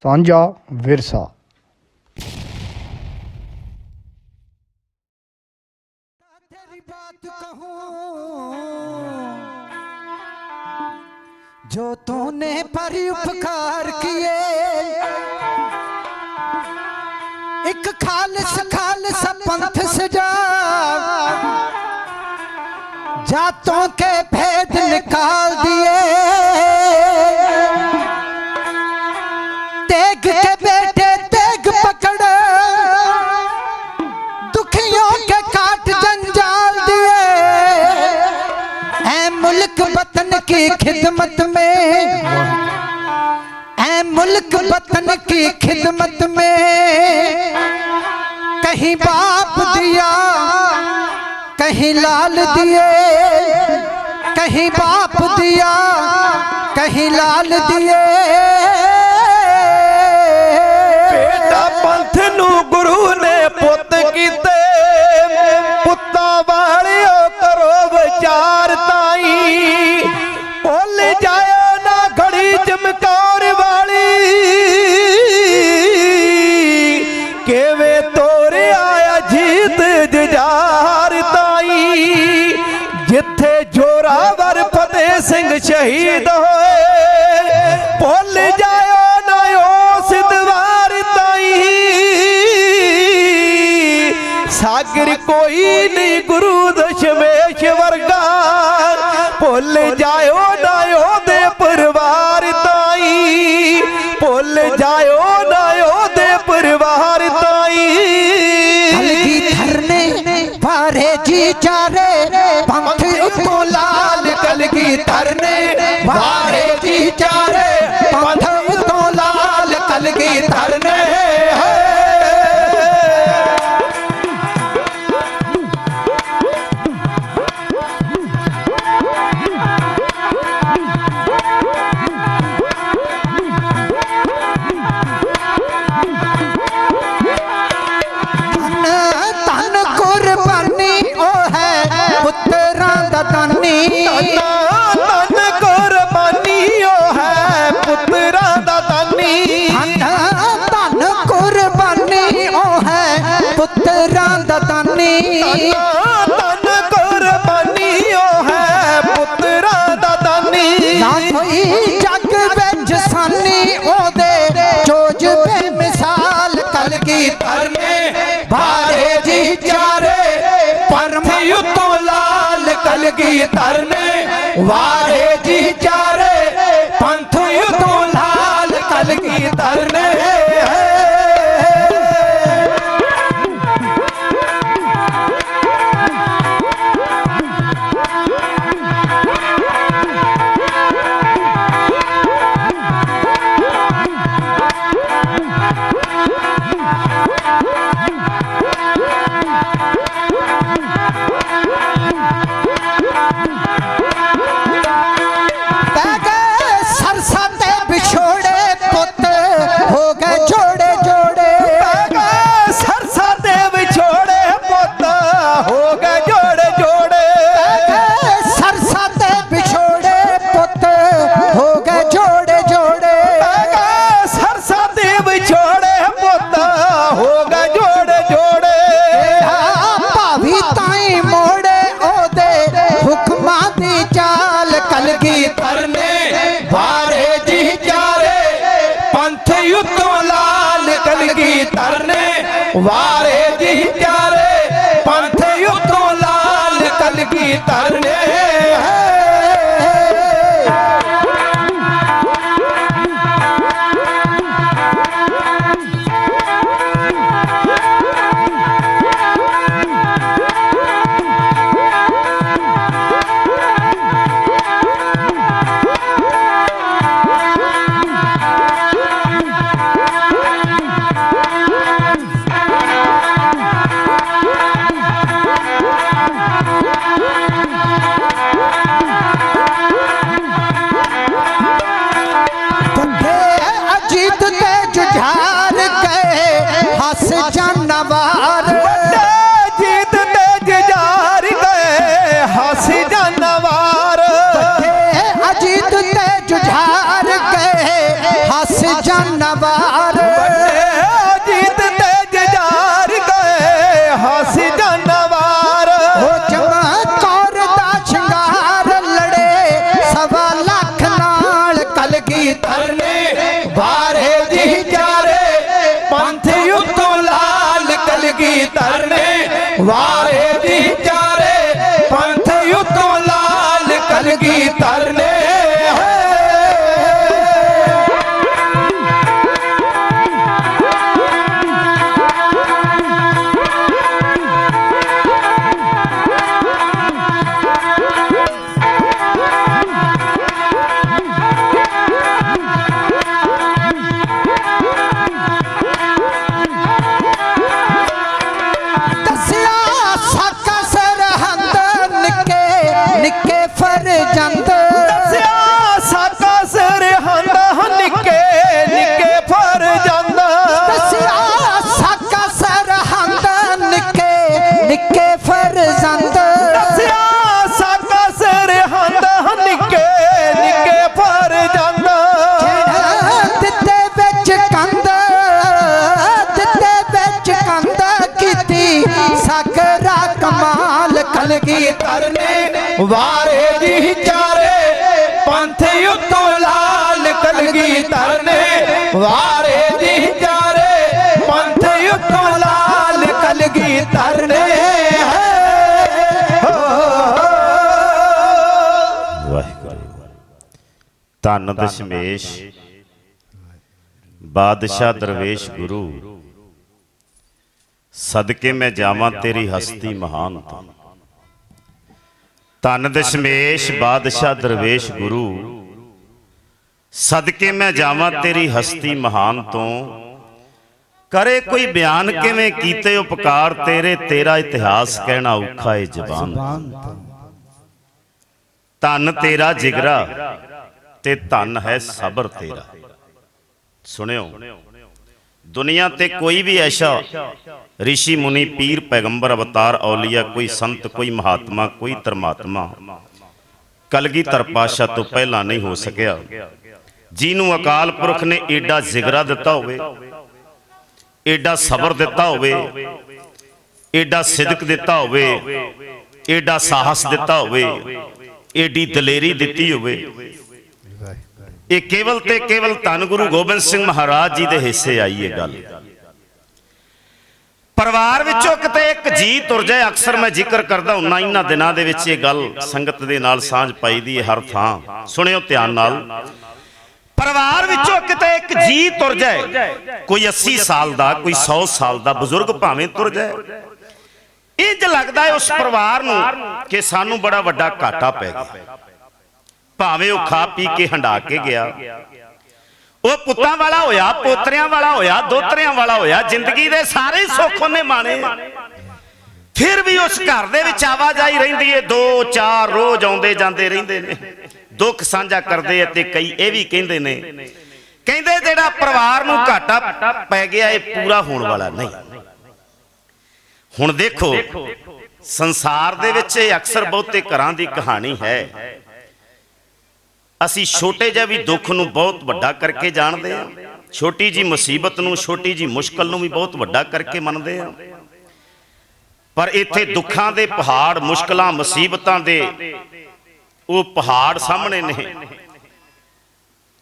ਸਾਂਝਾ ਵਿਰਸਾ। तेरी बात कहूं जो तूने पर उपकार किए, एक खालिस खालिस पंथ सजा, जातों के भेद निकाल दिए। तेग के बेटे तेग पकड़, दुखियों के काट जंजाल दिए। ऐ मुल्क वतन की खिदमत में, ऐ मुल्क वतन की खिदमत में, कहीं बाप दिया कहीं लाल दिए, कहीं बाप दिया कहीं लाल दिए। बेटा पंथ नू गुरु ने पुत कीते, पुत्तां वालिओ करो विचार ताई, भुल जाओ ना घड़ी चमकौर वाली, किवें तोरिया अजीत जुझार ताई, जिथे जोरावर फतेह सिंह शहीद होए, भुल जाओ ना उस दवार ताई, सागर कोई नहीं गुरु दशमेश वर्गा, भुल जाओ ना ओदे परिवार ताई, भुल जाओ ना ओदे परिवार ताई। कलगी धरने वारे जी चारे, पंथ को लाल कलगी धरने वारे जी चारे, पंथ को लाल कलगी धरने। कलगी धरने वारे जी चारे, पंथ तो लाल कलगी धरने। वारे जी प्यारे पंथ युद्धों लाल कलगी धरने। सवा लाख नाल कलगीधर ने वारे जी चारे पंथ उत्तों लाल कलगीधर ने वारे जी चारे पंथ उत्तों लाल कलगीधर ने कलगीधर ने वारे जी चारे पंथ उत्तों लाल कलगीधर ने वारे जी चारे पंथ उत्तों लाल कलगीधर ने धन दशमेश बादशाह दरवेश गुरु सदके मैं जावां तेरी हस्ती महान। धन दशमेश बादशाह दरवेश गुरु सदके मैं जावां तेरी हस्ती महान तो करे कोई बयान किवें कीते उपकार तेरे तेरा इतिहास कहना औखा है जबान। धन तेरा जिगरा ते धन है सबर तेरा। सुनियो दुनिया ते कोई भी ऐसा ऋषि मुनि पीर पैगंबर अवतार औलिया कोई संत कोई महात्मा कोई धर्मात्मा कलगीधर पातशाह तो पहला नहीं हो सकिया जिन्हों अकाल पुरख ने एडा जिगरा दिता होवे एडा सबर दिता होवे एडा सिदक दिता होवे एडा साहस दिता होवे एडी दलेरी दिती होवे। ये केवल ते केवल धन गुरु गोबिंद सिंह महाराज जी दे हिस्से आई है गल। परिवार विचों किते एक जी तुर जाए अक्सर मैं जिक्र करदा हुन्ना इन्हां दिनां दे विच ये गल संगत दे नाल सांझ पाई दी है हर थां। सुनियो ध्यान नाल परिवार विचों किते एक जी तुर जाए कोई 80 साल दा कोई 100 साल दा बुजुर्ग भावें तुर जाए इंज लगदा है उस परिवार नूं कि सानू बड़ा वड्डा घाटा पै गया। भावें वह खा पी के हंडा के गया वह पुत्तां वाला होया पोतरियां वाला होया दोतरियां वाला होया जिंदगी दे सारे सुख उन्हें माने फिर भी उस घर दे विच आवाजाई रहिंदी है। 2-4 रोज आउंदे जांदे रहिंदे ने दुख साझा करदे ते कई ये भी कहिंदे ने कहिंदे जिहड़ा परिवार नूं घाटा पै गया ये पूरा होण वाला नहीं। हुण देखो संसार दे विच अक्सर बहुते घरां दी कहानी है असी छोटे जिहे भी दुख नूं बहुत वड्डा करके जानते हैं छोटी जी मुसीबत नूं छोटी जी मुश्किल नूं भी बहुत वड्डा करके मनते हैं पर इत्थे दुखां दे पहाड़ मुश्किलां मुसीबतां दे वो पहाड़ सामने ने।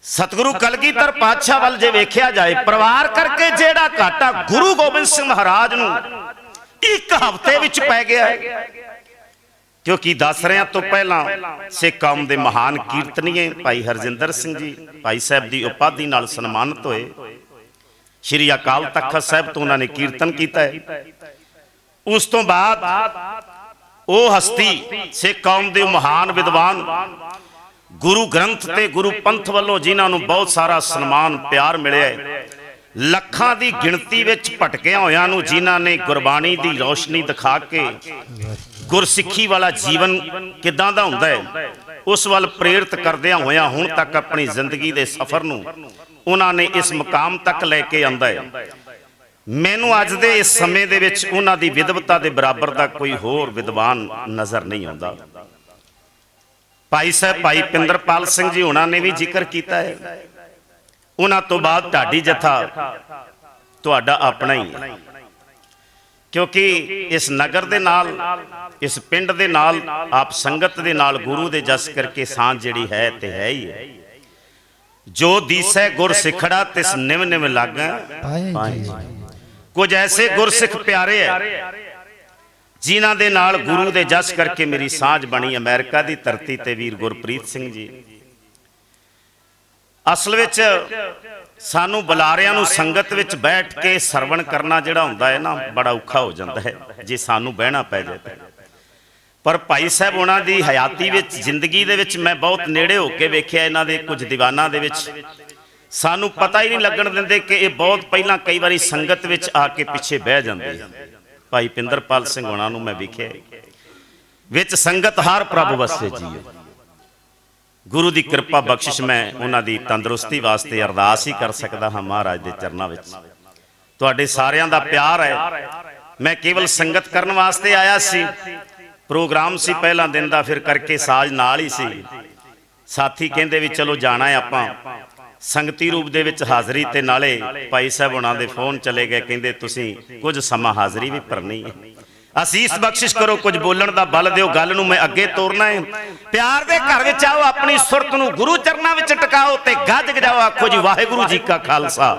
सतगुरु कलगीधर पातशाह वल जे वेख्या जाए परिवार करके जेड़ा घाटा गुरु गोबिंद सिंह महाराज नूं एक हफ्ते विच पै गया है क्योंकि दस रहा तो पहला सिख कौम के महान कीर्तनीय भाई हरजिंदर सिंह जी भाई साहब की उपाधि नाल सन्मानित होए श्री अकाल तख्त साहब तो उन्होंने कीर्तन किया है। उस तो बाद वो हस्ती सिख कौम के महान विद्वान गुरु ग्रंथ ते गुरु पंथ वालों जिन्होंने बहुत सारा सन्मान प्यार मिले लखां दी गिणती विच भटकिया होयां नूं जिन्हां ने गुरबाणी दी रोशनी दिखा के गुरसिੱਖੀ वाला जीवन किदां दा हुंदा है उस वाल प्रेरित करदियां होयां हुण तक अपनी जिंदगी दे सफर नूं उन्हां ने इस मुकाम तक लैके आंदा है। मैनूं अज दे इस समय दे विच उन्हां दी विद्वता दे बराबर दा कोई होर विद्वान नज़र नहीं आउंदा। भाई साहब भाई पिंदरपाल सिंह जी हुणां ने भी जिक्र कीता है उन्हां तो बाद ढाडी जथा तुहाडा अपना ही है। क्योंकि इस नगर दे नाल, इस पिंड दे नाल, आप संगत दे नाल गुरु दे जस करके सांझ जिहड़ी है ते है ही है। जो दीसै गुर सिखड़ा तिस निव निव लागै पाए। कुछ ऐसे गुरसिख प्यारे है जिन्हां दे नाल गुरु दे जस करके मेरी सांझ बनी। अमेरिका दी धरती ते वीर गुरप्रीत सिंह जी, असल विच सानू बुलारियां नू संगत विच बैठ के सरवण करना जिहड़ा हुंदा है ना, बड़ा औखा हो जाता है जे सानू बहना पै जाए। पर भाई साहब उन्हां दी हयाती विच, जिंदगी दे विच मैं बहुत नेड़े होके वेखिया। इन्हां दे कुछ दीवानां दे विच सानू पता ही नहीं लगन दिंदे कि ये बहुत पहला कई बारी संगत विच आके पिछे बह जांदे। भाई पिंदरपाल सिंह उन्हां नू मैं वेखिया विच संगत हार प्रभ वसे जी। गुरु की कृपा बख्शिश मैं उन्हां दी तंदुरुस्ती वास्ते अरदास ही कर सकदा हाँ महाराज दे चरनां विच। तुहाडे सारियां दा प्यार है। मैं केवल संगत करन वास्ते आया सी। प्रोग्राम सी पहला दिन दा, फिर करके साज नाल ही सी। साथी कहंदे भी चलो जाना है आपां संगती रूप दे विच हाज़री ते नाले भाई साहब उन्हां दे फोन चले गए, कहंदे तुसीं कुछ समा हाज़री भी भरनी है। असीस बख्शिश करो, कुछ बोलण दा बल दिओ, गल नूं मैं अगे तोरना है। प्यार दे घर विच आओ, अपनी सुरत नूं गुरु चरनां विच टकाओ ते गज गजाओ, आखो जी वाहिगुरू जी का खालसा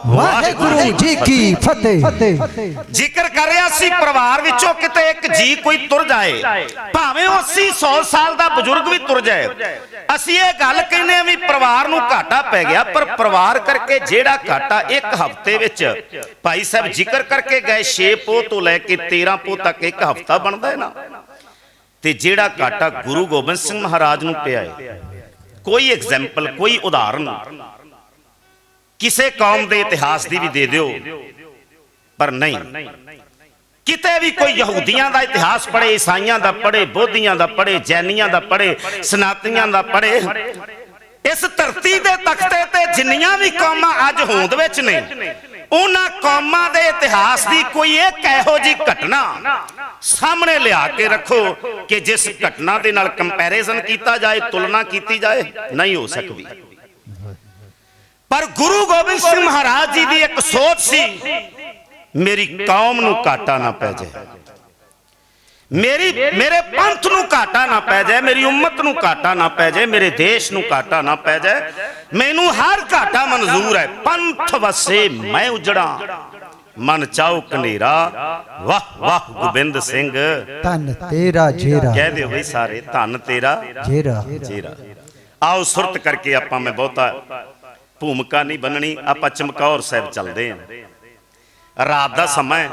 वाहिगुरू जी की फतेह। जिक्र कर रहा सी परिवार विचों किते एक जी कोई तुर जाए, भावें 80-100 साल दा बुजुर्ग भी तुर जाए। असीं ये गल कहने भी परिवार नूं घाटा पै गया, पर परिवार करके जेड़ा घाटा एक हफ्ते विच भाई साहब जिक्र करके गए 6 पोह तो लैके 13 पोह तक एक हफ्ता बनता है ना, ते जेड़ा घाटा गुरु गोबिंद सिंह महाराज नूं पिया है। कोई एग्जाम्पल, कोई उदाहरण किसे कौम के इतिहास की भी दे दिओ, पर नहीं किते भी कोई यहूदियां दा इतिहास पढ़े, ईसाइयां दा पढ़े, बोधियां दा पढ़े, जैनियां दा पढ़े, सनातनियां दा पढ़े, इस धरती के तख्ते ते जिन्नियां भी कौमां अज होंद विच ने, उन्हां कौमां दे इतिहास की कोई एक इहो जी घटना सामने लिया के रखो कि जिस घटना दे नाल कंपैरिजन कीता जाए, तुलना कीती जाए, नहीं हो सकती। पर गुरु गोबिंद सिंह महाराज जी की एक सोच सी, मेरी कौम नूं घाटा ना पै जाए, मेरे पंथ नूं घाटा ना पै जाए, मेरी उम्मत नूं घाटा ना पै जाए, मेरे देश नूं घाटा ना पै जाए। मैनू हर घाटा मंजूर है। पंथ वसे मैं उजड़ा, मन चाओ कनेरा, वाह वाह गोबिंद सिंह धन तेरा जेरा। कह दो भाई सारे, धन तेरा जेरा जेरा। आओ सुरत करके आपां, मैं बहुता भूमिका नहीं बननी, आपां चमकौर साहब चलते हैं। रात का समय,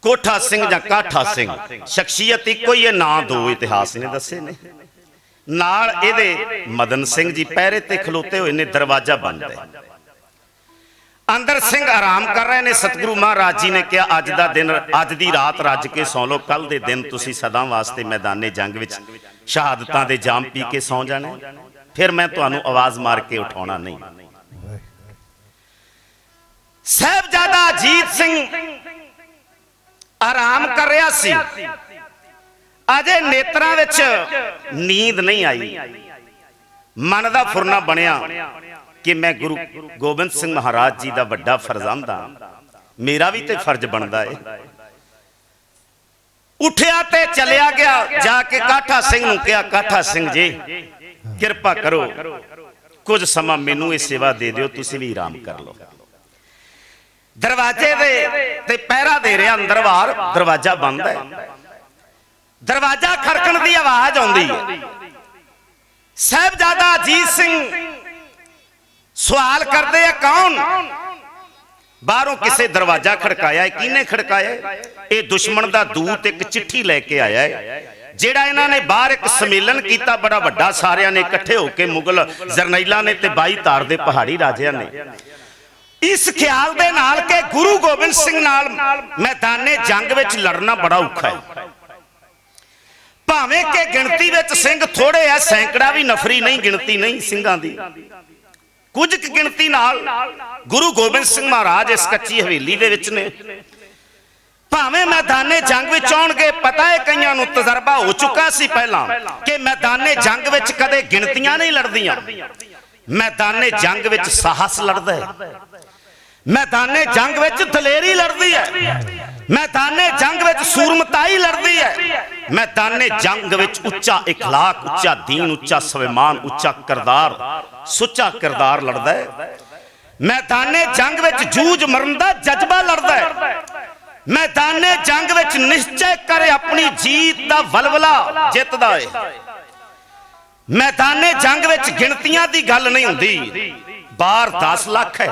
कोठा सिंह या काठा सिंह शख्सियत इको ही है, ना दो इतिहास ने दसे ने। नाल इहदे मदन सिंह जी पहरे ते खलोते हुए ने, दरवाजा बंद है। अंदर सिंह आराम कर रहे ने। सतगुरु महाराज जी ने कहा अज दा दिन, अज दी रात रज के सौ लो, कल दे दिन तुसी सदा वास्ते मैदाने जंग विच शहादतां दे जाम पी के सौ जाने, फिर मैं तुहानू आवाज मार के उठाउणा नहीं। साहिबजादा अजीत सिंह आराम कर रहा सी, अजे नेत्रां विच नींद नहीं आई। मन दा फुरना बनिया कि मैं गुरु गोबिंद सिंह महाराज जी दा वड्डा फरजंद हां, मेरा भी ते फर्ज बनदा है। उठिया ते चलिया गया, जाके काठा सिंह नूं कहा, काठा सिंह जी किरपा करो, कुछ समा मैनू ये सेवा दे दिओ, तुसीं भी आराम कर लो। दरवाजे दे ते पहरा दे रहा अंदर बाहर, दरवाजा बंद है। दरवाजा खड़कण की आवाज आउंदी है। साहिबजादा अजीत सिंह सवाल करते हैं कौन? बाहरों किसे दरवाजा खड़काया है। किने खड़काया? ये दुश्मन का दूत एक चिट्ठी लेके आया है, जेड़ा इन्हां ने बाहर एक सम्मेलन किया बड़ा वड्डा, सारियां ने इकट्ठे होकर, मुगल जरनैलां ने ते 22 तार दे पहाड़ी राजियां ने, इस ख्याल दे नाल के गुरु गोबिंद सिंह नाल मैदाने जंग विच लड़ना बड़ा औखा है। भावें के गिणती विच सिंह थोड़े है, सैकड़ा भी नफरी नहीं, गिणती नहीं सिंघां दी, कुछ गिणती नाल गुरु गोबिंद सिंह महाराज इस कच्ची हवेली दे विच ने। भावें मैदाने जंग विच आउणगे, पता है कईयां नूं तजर्बा हो चुका सी पहला कि मैदाने जंग विच कदे गिणतियां नहीं लड़दियां, मैदाने जंग विच साहस लड़दा है। मैदाने जंग विच दलेरी लड़दी है, मैदाने जंग विच सूरमताई लड़दी है, मैदाने जंग विच उच्चा इखलाक, उच्चा दीन, उच्चा स्वाभिमान, उच्चा किरदार, सुच्चा किरदार लड़दा है। मैदाने जंग विच जूझ मरन दा जज्बा लड़दा है। मैदाने जंग विच निश्चय करे अपनी जीत दा वलवला जितदा है। मैदाने जंग विच गिणतियां दी गल नहीं हुंदी, बार 10 लाख है।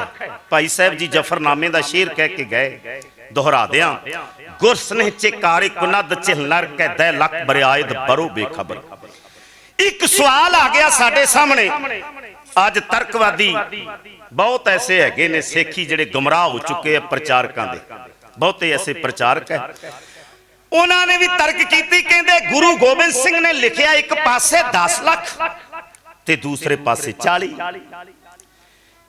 भाई साहब जी जफरनामे दा शेर कह के गए, दोहरा दियां, गुरसने चिकारी कुनद चिलनर के दे लख बरियाद बरो बेखबर। एक सवाल आ गया साडे सामने, अज तर्कवादी बहुत ऐसे हैगे ने सिखी जिहड़े गुमराह हो चुके हैं प्रचारकां दे, बहुते ऐसे प्रचारक है, उन्होंने भी तर्क की, कहते गुरु गोबिंद सिंह ने लिखिया एक पासे 10 लाख ते दूसरे पासे 40।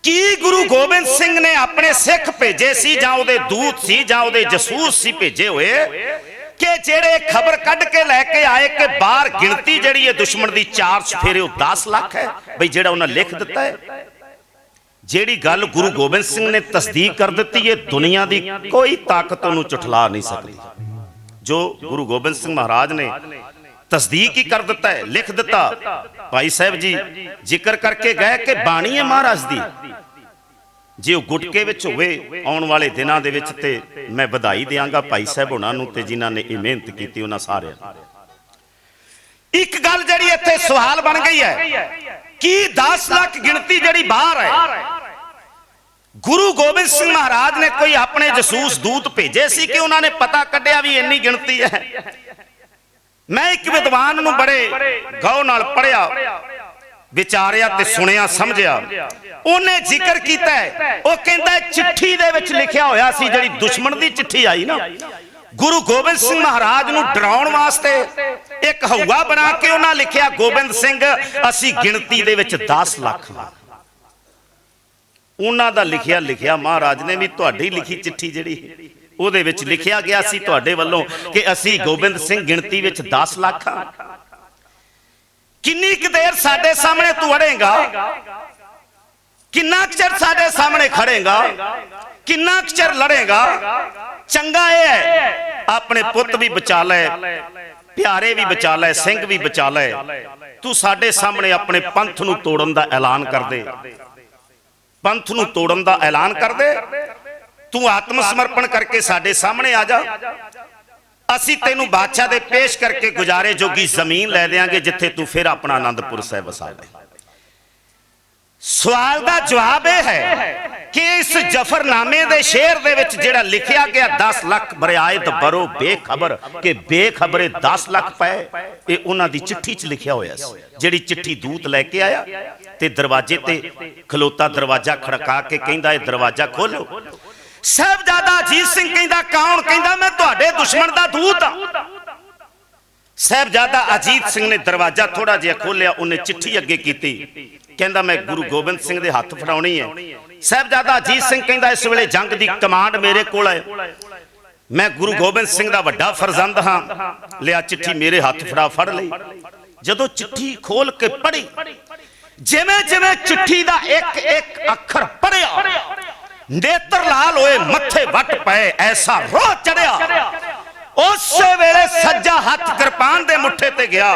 की गुरु गोबिंद सिंह ने अपने सिख भेजे सी जां उहदे दूत सी जां उहदे जसूस सी भेजे हुए कि जेड़े खबर कढ़ के लैके आए कि बाहर गिणती जिहड़ी है दुश्मन दी 4 सफेरे 10 लाख है। बई जेड़ा उन्हें लिख दिता है, जेड़ी गल गुरु गोबिंद सिंह ने तस्दीक कर दी है, दुनिया की कोई ताकत उन्हें चुठला नहीं सकती। जो गुरु गोबिंद सिंह महाराज ने तस्दीक ही कर दिता है, लिख दिता। भाई साहब जी जिक्र करके गए कि बाणी है महाराज दी, जे गुटके विच होवे आउण वाले दिनां दे विच ते मैं बधाई देंगा भाई साहब होणां नूं ते जिन्हां ने ये मेहनत की उन्हां सारिआं। एक गल जिहड़ी इत्थे सवाल बन गई है कि 10 लाख गिणती जिहड़ी बाहर है, गुरु गोबिंद सिंह महाराज ने कोई अपने जसूस दूत भेजे सी कि उन्होंने पता कढ़िया भी इन्नी गिणती है? मैं एक विद्वान नूं बड़े गौर नाल पढ़िया, विचारिया ते सुनिया समझिया, उन्हें जिक्र किया है, वो कहता चिट्ठी दे विच लिखिया होया सी, जिहड़ी दुश्मन दी चिट्ठी आई ना, गुरु गोबिंद सिंह महाराज नूं डराउण वास्ते एक हौवा बना के उन्हां लिखिया, गोबिंद सिंह असी गिणती दे विच 10 लाख। उन्हां दा लिखिया लिखिया महाराज ने भी तुहाडी लिखी चिट्ठी जिहड़ी ਉਹਦੇ ਵਿੱਚ लिखिया गया सी ਤੁਹਾਡੇ ਵੱਲੋਂ कि असी गोबिंद सिंह गिणती ਵਿੱਚ 10 लाख हां। किन्नी क देर साडे सामने तू अड़ेगा, किन्ना चਿਰ साडे सामने खड़ेगा, किन्ना चਿਰ लड़ेगा? चंगा है अपने पुत भी बचा ले, प्यारे भी बचा ले, सिंह भी बचा ले, तू साडे सामने अपने पंथ नूं तोड़न दा ऐलान कर दे, पंथ नूं तोड़न दा ऐलान कर दे, तू आत्म समर्पण करके साडे सामने आ जा, असी तेनू बादशाह दे पेश करके गुजारे जोगी जमीन लै देंगे जिथे तू फिर अपना आनंदपुर साहिब वसा ले। सवाल का जवाब यह है कि इस जफरनामे दे शेर दे विच जिहड़ा लिखिया गया 10 लाख बरियायत बरो बेखबर, के बेखबरे 10 लाख पाए, ये उन्हां दी चिट्ठी च लिखिया होया सी। जिहड़ी चिट्ठी दूत लैके आया ते दरवाजे ते खलोता दरवाजा खड़का के कहंदा है दरवाजा खोलो। साहिबजादा अजीत सिंह कहंदा कौन? कहंदा मैं तुहाडे दुश्मन दा दूत हां। साहिबजादा अजीत सिंह ने दरवाजा थोड़ा जिहा खोलिया, उन्हें चिट्ठी अगे कीती, कहंदा मैं गुरु गोबिंद सिंह दे हत्थ फड़ाउणी है। साहिबजादा अजीत सिंह कहंदा इस वेले जंग दी कमांड मेरे कोल है, मैं गुरु गोबिंद सिंह दा वड्डा फरजंद हां, लिया चिट्ठी मेरे हत्थ फड़ा, फड़ लई। जदों चिट्ठी खोल के पढ़ी, जिवें जिवें चिट्ठी दा एक एक अखर पढ़िया, नेत्र लाल होए, मथे वट पाए, ऐसा रोह चढ़िया, उस वेले सज्जा हाथ कृपान दे मुठे ते गया।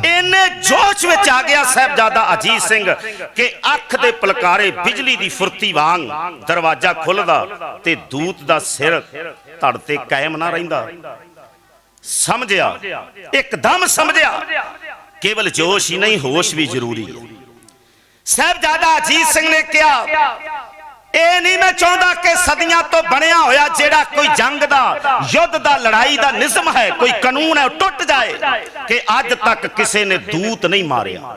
इन्ने जोश विच आ गया साहिबजादा अजीत सिंह के अख दे पलकारे बिजली दी फुर्ती वांग दरवाजा खुलदा ते दूत दा सिर धड़ ते कायम ना रहिंदा। समझिया, एकदम समझिया, केवल जोश ही नहीं होश भी जरूरी है। साहिबजादा अजीत सिंह ने कहा ए नहीं मैं चाहता कि सदियां तो बनया होया जेड़ा कोई जंग दा, युद्ध दा, लड़ाई दा निज़म है, कोई कानून है, टुट जाए कि अज तक किसी ने दूत नहीं मारिया।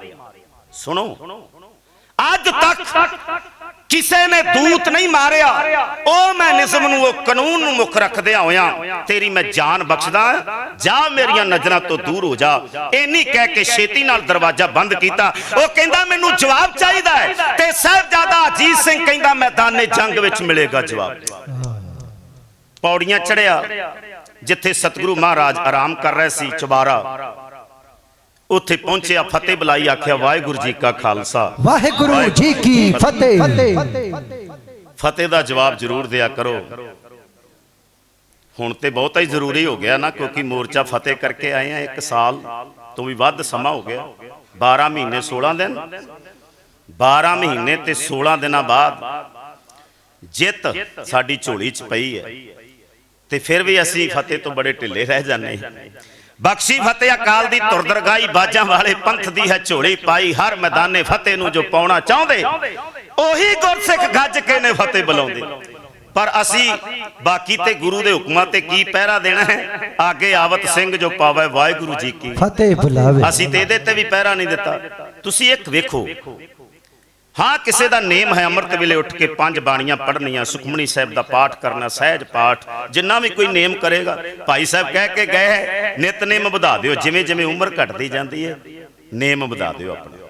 सुनो, अज तक किसी ने दूत नहीं मारिया। ओ मैं निज़म नूं, कानून नूं मुख रखदिया होया तेरी मैं जान बख्शदा, जा मेरियां नजरां तो दूर हो जा। इन्नी कह के छेती नाल दरवाजा बंद कीता। ओ कहंदा मैनूं जवाब चाहिदा है ते साहिबजादा अजीत सिंह कहंदा मैदाने जंग विच मिलेगा जवाब। पौड़ियां चढ़िया जिथे सतगुरु महाराज आराम कर रहे सी, चबारा उत्थे पहुंचे, फतेह बुलाई, आख्या वाहिगुरू जी का खालसा वाहिगुरू जी की फतेह। ਫਤਿਹ ਦਾ ਜਵਾਬ ਜ਼ਰੂਰ ਦਿਆ ਕਰੋ। ਹੁਣ ਤੇ ਬਹੁਤਾ ਹੀ ਜ਼ਰੂਰੀ ਹੋ ਗਿਆ ਨਾ, ਕਿਉਂਕਿ ਮੋਰਚਾ ਫਤਿਹ ਕਰਕੇ ਆਏ ਆ, 1 ਸਾਲ ਤੋਂ ਵੀ ਵੱਧ ਸਮਾਂ ਹੋ ਗਿਆ। 12 ਮਹੀਨੇ 16 ਦਿਨ, 12 ਮਹੀਨੇ ਤੇ 16 ਦਿਨਾਂ ਬਾਅਦ ਜਿੱਤ ਸਾਡੀ ਝੋਲੀ 'ਚ ਪਈ ਹੈ, ਤੇ ਫਿਰ ਵੀ ਅਸੀਂ ਫਤਿਹ ਤੋਂ ਬੜੇ ਢਿੱਲੇ ਰਹਿ ਜਾਂਦੇ। ਬਖਸ਼ੀ ਫਤਿਹ ਅਕਾਲ ਦੀ ਤੁਰਦਰਗਾਈ, ਬਾਜਾਂ ਵਾਲੇ ਪੰਥ ਦੀ ਹੈ ਝੋਲੀ ਪਾਈ। ਹਰ ਮੈਦਾਨੇ ਫਤਿਹ ਨੂੰ ਜੋ ਪਾਉਣਾ ਚਾਹੁੰਦੇ, ਉਹੀ ਗੁਰਸਿੱਖ ਗੱਜ ਕੇ ਨੇ ਫਤਿਹ ਬੁਲਾਉਂਦੇ। ਪਰ ਅਸੀਂ ਬਾਕੀ ਤੇ ਗੁਰੂ ਦੇ ਹੁਕਮਾਂ ਤੇ ਕੀ ਪਹਿਰਾ ਦੇਣਾ ਹੈ? ਆਗੇ ਆਵਤ ਸਿੰਘ ਜੋ ਪਾਵੇ ਵਾਹਿਗੁਰੂ ਜੀ ਕੀ ਫਤਿਹ ਬੁਲਾਵੇ। ਅਸੀਂ ਤੇ ਇਹਦੇ ਤੇ ਵੀ ਪਹਿਰਾ ਨਹੀਂ ਦਿੱਤਾ। ਤੁਸੀਂ ਇੱਕ ਵੇਖੋ, ਹਾਂ ਕਿਸੇ ਦਾ ਨੇਮ ਹੈ ਅੰਮ੍ਰਿਤ ਵੇਲੇ ਉੱਠ ਕੇ 5 ਬਾਣੀਆਂ ਪੜ੍ਹਨੀਆਂ, ਸੁਖਮਨੀ ਸਾਹਿਬ ਦਾ ਪਾਠ ਕਰਨਾ, ਸਹਿਜ ਪਾਠ, ਜਿੰਨਾ ਵੀ ਕੋਈ ਨੇਮ ਕਰੇਗਾ। ਭਾਈ ਸਾਹਿਬ ਕਹਿ ਕੇ ਗਏ ਹੈ ਨਿਤਨੇਮ ਵਧਾ ਦਿਓ, ਜਿਵੇਂ ਜਿਵੇਂ ਉਮਰ ਘਟਦੀ ਜਾਂਦੀ ਹੈ ਨੇਮ ਵਧਾ ਦਿਓ ਆਪਣੇ।